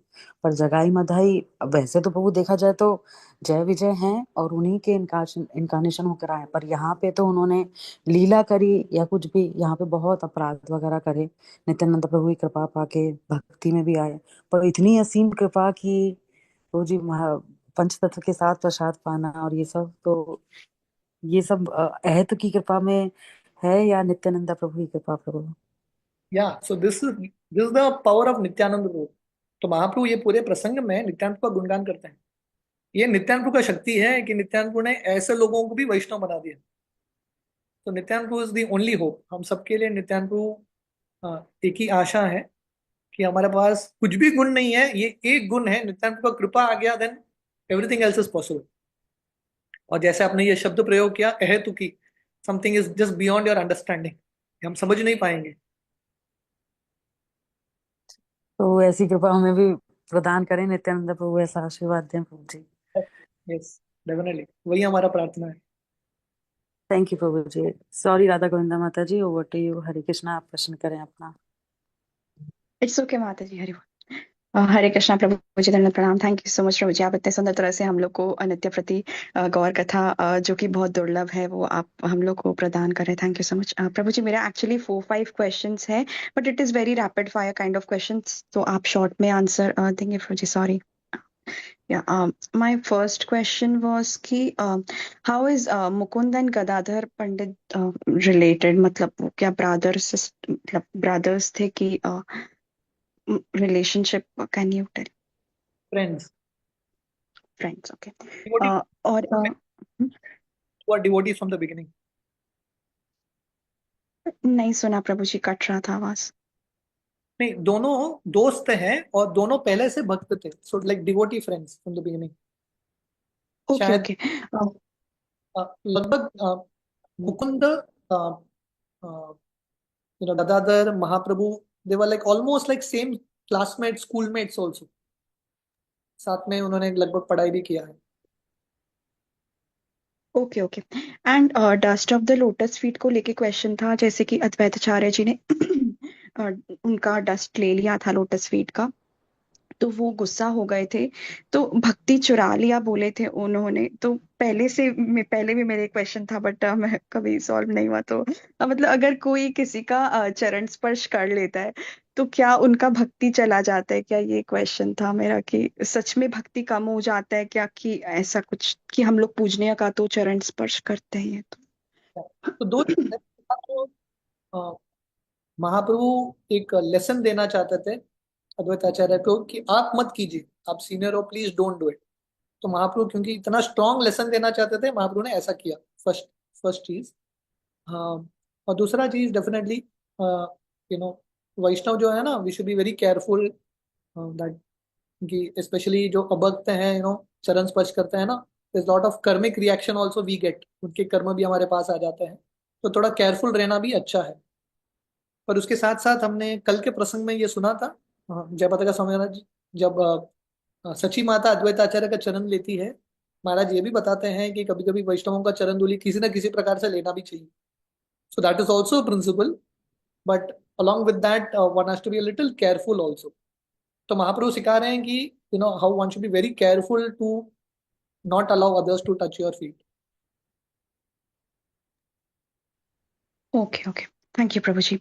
पर जगाई मधाई, अब वैसे तो प्रभु देखा जाए तो जय विजय हैं और उन्हीं के इनकारनेशन होकर आए, पर यहाँ पे तो उन्होंने लीला करी या कुछ भी, यहाँ पे बहुत अपराध वगैरह करे, नित्यानंद प्रभु की कृपा पाके भक्ति में भी आए। पर इतनी असीम कृपा की प्रभु जी, पंच तत्व के साथ प्रसाद पाना और ये सब, तो ये सब अहत की कृपा में है या नित्यानंद प्रभु की कृपा प्रभु? या so this the power of Nityananda Prabhu. तो महाप्रभु ये पूरे प्रसंग में नित्यानंद का गुणगान करते हैं। ये नित्यानंद प्रभु का शक्ति है कि नित्यानंद प्रभु ने ऐसे लोगों को भी वैष्णव बना दिया। तो नित्यानंद प्रभु इज द ओनली होप हम सबके लिए। नित्यानंद प्रभु एक ही आशा है कि हमारे पास कुछ भी गुण नहीं है, ये एक गुण है, नित्यानंद प्रभु का कृपा आ गया, then everything else is possible. और जैसे आपने ये शब्द प्रयोग किया अहेतुकी, something is just beyond your understanding, हम समझ नहीं पाएंगे। तो ऐसी कृपा हमें भी प्रदान करें नित्यानंद प्रभु, ऐसा आशीर्वाद दें प्रभु जी। यस, डेफिनेटली वही हमारा प्रार्थना है। Thank you Prabhu ji. Sorry Radha Govinda mata ji, over to you. Hare Krishna, आप प्रश्न करें अपना। इट्स ओके माता जी, हरि बोल। हरे कृष्णा प्रभु जी, दंडवत प्रणाम। Thank you so much Prabhu जी, आप इतने सुंदर तरह से हम लोग को नित्य प्रति गौर कथा जो कि बहुत दुर्लभ है, वो आप हम लोग को प्रदान करें। Thank you so much Prabhu ji. मेरा एक्चुअली 4-5 क्वेश्चंस है, but it is very rapid fire kind of questions, तो आप शॉर्ट में आंसर देंगे Prabhu ji, sorry. Yeah, my first question was कि how is Mukund and Gadadhar Pandit related? मतलब वो क्या brothers, मतलब brothers थे कि relationship? Can you tell? Friends, Friends, okay. Devotee, और who are devotees from the beginning. नहीं सुना प्रभु जी, कट रहा था आवाज। नहीं, दोनों दोस्त हैं और दोनों पहले से भक्त थे, so like devotee friends from the beginning. Okay शायद ओके। लगभग Mukund, Gadadhar, Mahaprabhu, they were like almost like same classmate, schoolmates also. साथ में उन्होंने लगभग पढ़ाई भी किया है। Okay okay. And dust of the lotus feet को लेके क्वेश्चन था, जैसे कि अद्वैताचार्य जी ने अ, उनका डस्ट ले लिया था लोटस फीट का, तो वो गुस्सा हो गए थे, तो भक्ति चुरा लिया बोले थे उन्होंने। तो पहले भी मेरे क्वेश्चन था, बट मैं कभी सॉल्व नहीं हुआ। तो मतलब अगर कोई किसी का चरण स्पर्श कर लेता है, तो क्या उनका भक्ति चला जाता है क्या? ये क्वेश्चन था मेरा, कि सच में भक्ति कम हो जाता है क्या, कि ऐसा कुछ कि हम लोग पूजनीय का तो चरण स्पर्श करते हैं तो। तो दो चीज़ है। तो, अ, महाप्रभु एक लेसन देना चाहते थे अद्वैताचार्य को कि आप मत कीजिए, आप सीनियर हो, प्लीज डोंट डू इट। तो महाप्रभु क्योंकि इतना स्ट्रांग लेसन देना चाहते थे, महाप्रभु ने ऐसा किया। फर्स्ट फर्स्ट चीज। हाँ। और दूसरा चीज डेफिनेटली, नो वैष्णव जो है ना, we should be very careful that, कि स्पेशली जो अभक्त हैं, चरण स्पर्श करते हैं ना, there's lot of karmic reaction also we get, उनके कर्म भी हमारे पास आ जाते हैं। तो थोड़ा केयरफुल रहना भी अच्छा है। पर उसके साथ साथ हमने कल के प्रसंग में ये सुना था, जयपताका स्वामी महाराज जब सची माता अद्वैताचार्य का चरण लेती है, महाराज ये भी बताते हैं कि कभी कभी वैष्णवों का चरण धूलि किसी न किसी प्रकार से लेना भी चाहिए। So that is also principle, but along with that one has to be a little careful also। तो महाप्रभु सिखा रहे हैं कि how one should be very careful to not allow others to touch your feet. Okay okay, thank you प्रभु जी।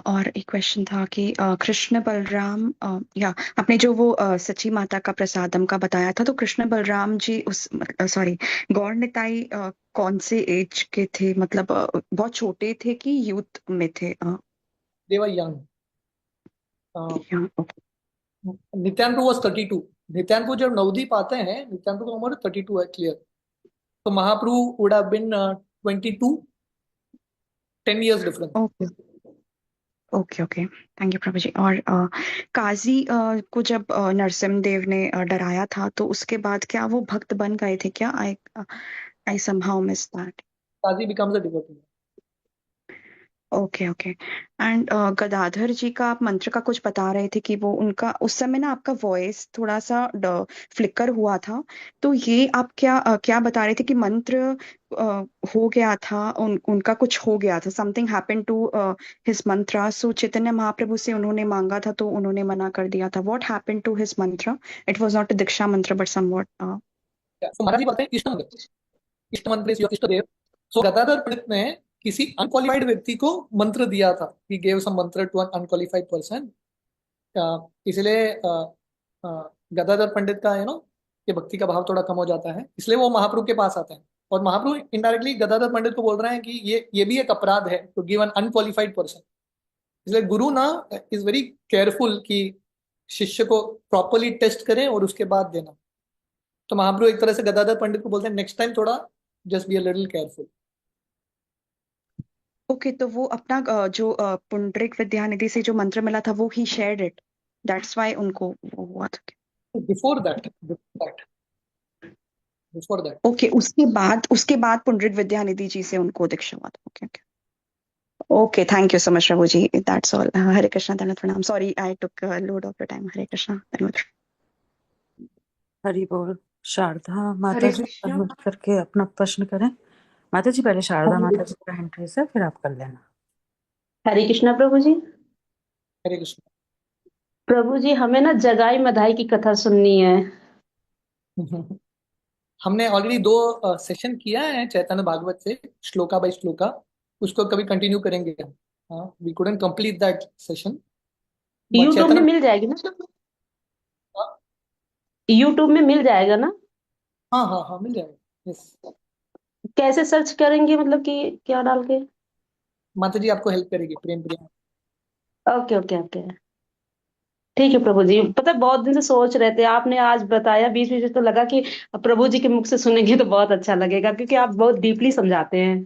और एक क्वेश्चन था कि कृष्ण बलराम, या आपने जो वो सची माता का प्रसादम का बताया था, तो कृष्ण बलराम जी उस सॉरी गौर निताई कौन से एज के थे? मतलब बहुत छोटे थे कि यूथ में थे? देवर यंग। या, ओके नित्यानंद वॉज 32। नित्यानंद जब नवदीप आते हैं, नित्यानंद का उम्र 32 है, क्लियर। तो Mahaprabhu would have been 22, 10 years difference. Okay okay okay, thank you प्रभु जी। और काजी को जब नरसिम्हदेव ने डराया था, तो उसके बाद क्या वो भक्त बन गए थे क्या? I somehow miss that. Kazi becomes a devotee. Okay okay. And Gadadhar ji का आप मंत्र का कुछ बता रहे थे कि वो उनका उस समय ना आपका वॉइस थोड़ा सा फ्लिकर हुआ था, तो ये आप क्या बता रहे थे कि मंत्र हो गया था, उनका कुछ हो गया था, समथिंग हैपन टू हिज मंत्रा, सो चैतन्य महाप्रभु से उन्होंने मांगा था तो उन्होंने मना कर दिया था। व्हाट हैपन टू हिज मंत्र? इट वाज नॉट अ दीक्षा मंत्र बट समवॉट। तो महाराज जी बोलते हैं इष्ट मंत्र, इष्ट मंत्र is your इष्ट देव। सो गदाधर पंडित ने किसी अनक्वालिफाइड व्यक्ति को मंत्र दिया था, ही गेव सम मंत्र टू एन अनक्वालिफाइड पर्सन। इसलिए गदाधर पंडित का ये भक्ति का भाव थोड़ा कम हो जाता है, इसलिए वो महाप्रभु के पास आते हैं। और महाप्रभु इनडायरेक्टली गदाधर पंडित को बोल रहे हैं कि ये भी एक अपराध है to give an unqualified person. इसलिए गुरु ना इज वेरी केयरफुल कि शिष्य को प्रॉपरली टेस्ट करें और उसके बाद देना। तो महाप्रभु एक तरह से गदाधर पंडित को बोलते हैं, नेक्स्ट टाइम थोड़ा just be a little careful. Okay, तो वो अपना जो पुंडरिक विद्यानिधि से जो मंत्र मिला था वो ही शेयर्ड इट, दैट्स व्हाई उनको वो हुआ था। Before that, before that. Okay, उसके बाद पुंडरिक विद्यानिधि जी से उनको दीक्षा हुआ था। Okay okay okay, thank you so much Prabhu ji, that's all. Hare Krishna, धन्यवाद, प्रणाम। Sorry I took load of your time. Hare Krishna, धन्यवाद। हरि बोल। शारदा माता हरे जी कृष्णा। अनम्यूट करके अपना प्रश्न करें। माता जी पहले शारदा माता जी का हैंड रेस है, फिर आप कर लेना। हरे कृष्णा प्रभु जी। हरे कृष्ण। प्रभु जी, हमें ना जगाई मधाई की कथा सुननी है। हमने ऑलरेडी 2 सेशन किया है चैतन्य भागवत से, श्लोका बाय श्लोका। उसको कभी कंटिन्यू करेंगे हम। हाँ, we couldn't complete that session, but YouTube में चैतन्य। मिल जाएगी ना? यूट्यूब में मिल जाएगा ना? हाँ हाँ हाँ, मिल जाएगा। यस। कैसे सर्च करेंगे, मतलब कि क्या डाल के? माता जी आपको हेल्प करेगी, प्रेम प्रिया। ओके ओके ओके, ठीक है प्रभु जी। पता है, बहुत दिन से सोच रहे थे, आपने आज बताया बीच बीच में, तो लगा कि प्रभु जी के मुख से सुनेंगे तो बहुत अच्छा लगेगा, क्योंकि आप बहुत डीपली समझाते हैं।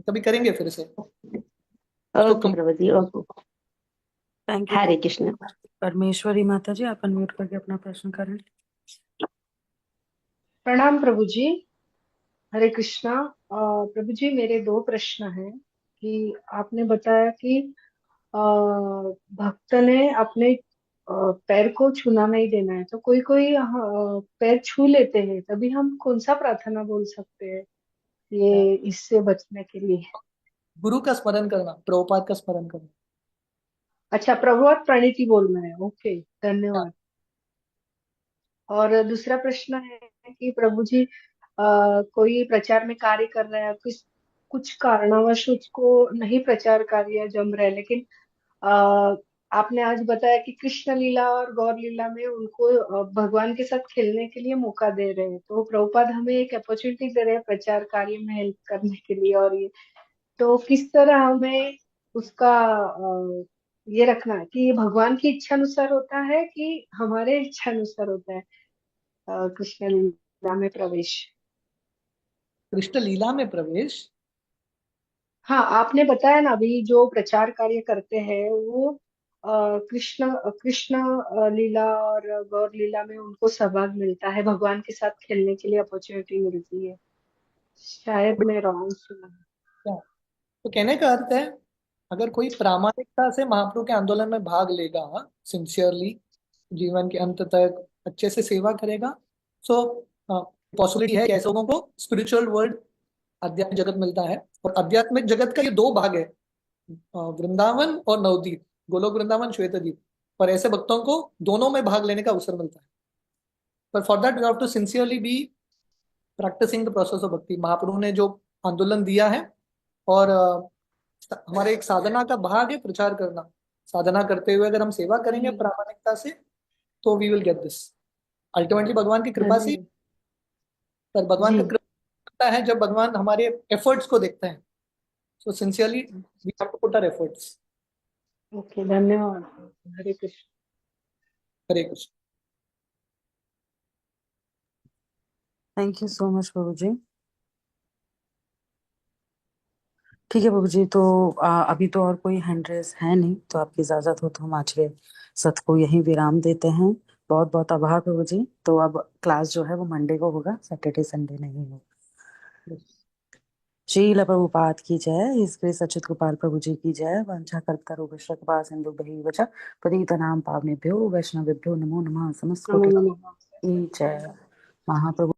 कभी करेंगे फिर से उसको okay Prabhu ji, okay. Thank you. Hare Krishna. Parameshwari माता जी आप अनम्यूट करके अपना प्रश्न करें। प्रणाम प्रभु जी। हरे कृष्णा। प्रभु जी, मेरे दो प्रश्न हैं कि आपने बताया कि भक्त ने अपने पैर को छूना नहीं देना है, तो कोई कोई पैर छू लेते हैं, तभी हम कौन सा प्रार्थना बोल सकते हैं? ये इससे बचने के लिए। गुरु का स्मरण करना, प्रभुपाद का स्मरण करना। अच्छा, प्रभुपाद प्रणीति बोलना है, ओके, धन्यवाद। और दूसरा प्रश्न है कि प्रभु जी कोई प्रचार में कार्य कर रहा है, कुछ कारणवश उसको नहीं प्रचार कार्य जम रहा है, लेकिन आ, आपने आज बताया कि कृष्ण लीला और गौर लीला में उनको भगवान के साथ खेलने के लिए मौका दे रहे हैं, तो प्रभुपाद हमें एक अपॉर्चुनिटी दे रहे हैं प्रचार कार्य में हेल्प करने के लिए, और ये तो किस तरह हमें उसका ये रखना है कि ये भगवान की इच्छा अनुसार होता है कि हमारे इच्छा अनुसार होता है कृष्ण लीला में प्रवेश। कृष्ण लीला में प्रवेश। हाँ, आपने बताया ना अभी जो प्रचार कार्य करते हैं वो कृष्ण कृष्ण लीला और गौर लीला में उनको सहभाग मिलता है, भगवान के साथ खेलने के लिए अपॉर्चुनिटी मिलती है। शायद मैं रॉन्ग सुना है। क्या? तो कहने का अर्थ है, अगर कोई प्रामाणिकता से महाप्रभु के आंदोलन में भाग लेगा, सिंसियरली, जीवन के अंत तक अच्छे से सेवा करेगा, सो पॉसिबिलिटी है कि ऐसे लोगों को स्पिरिचुअल वर्ल्ड, आध्यात्मिक जगत मिलता है। और आध्यात्मिक जगत का ये दो भाग है, वृंदावन और नवद्वीप, गोलोक वृंदावन, श्वेतद्वीप। और ऐसे भक्तों को दोनों में भाग लेने का अवसर मिलता है। पर for that you have to sincerely be practicing the process of bhakti. Mahaprabhu ने जो आंदोलन दिया है, और हमारे एक साधना का भाग है प्रचार करना। साधना करते हुए अगर हम सेवा करेंगे प्रामाणिकता से, तो we will get this ultimately भगवान की कृपा से। धन्यवाद पर भगवान जी। का कृपा है जब भगवान हमारे एफर्ट्स को देखते हैं। So sincerely we have to put our efforts. Okay, धन्यवाद। Hare Krishna. Hare Krishna. Thank you so much Prabhu ji. ठीक है प्रभु जी, तो अभी तो और कोई हैंड रेस है नहीं, तो आपकी इजाजत हो तो हम आज के सत्र को यहीं विराम देते हैं। बहुत बहुत आभार प्रभु जी। तो अब क्लास जो है वो मंडे को होगा, सैटरडे संडे नहीं होगा। श्रील प्रभुपाद की जय। हिज ग्रेस अच्युत गोपाल प्रभु जी की जय। वंशा कल्पतरुभ्यश्च कृपा सिंधु वच पतितानां पावनेभ्यो वैष्णवेभ्यो नमो नमः। समस्त नमो कोटि नमः। की जय। महाप्रभु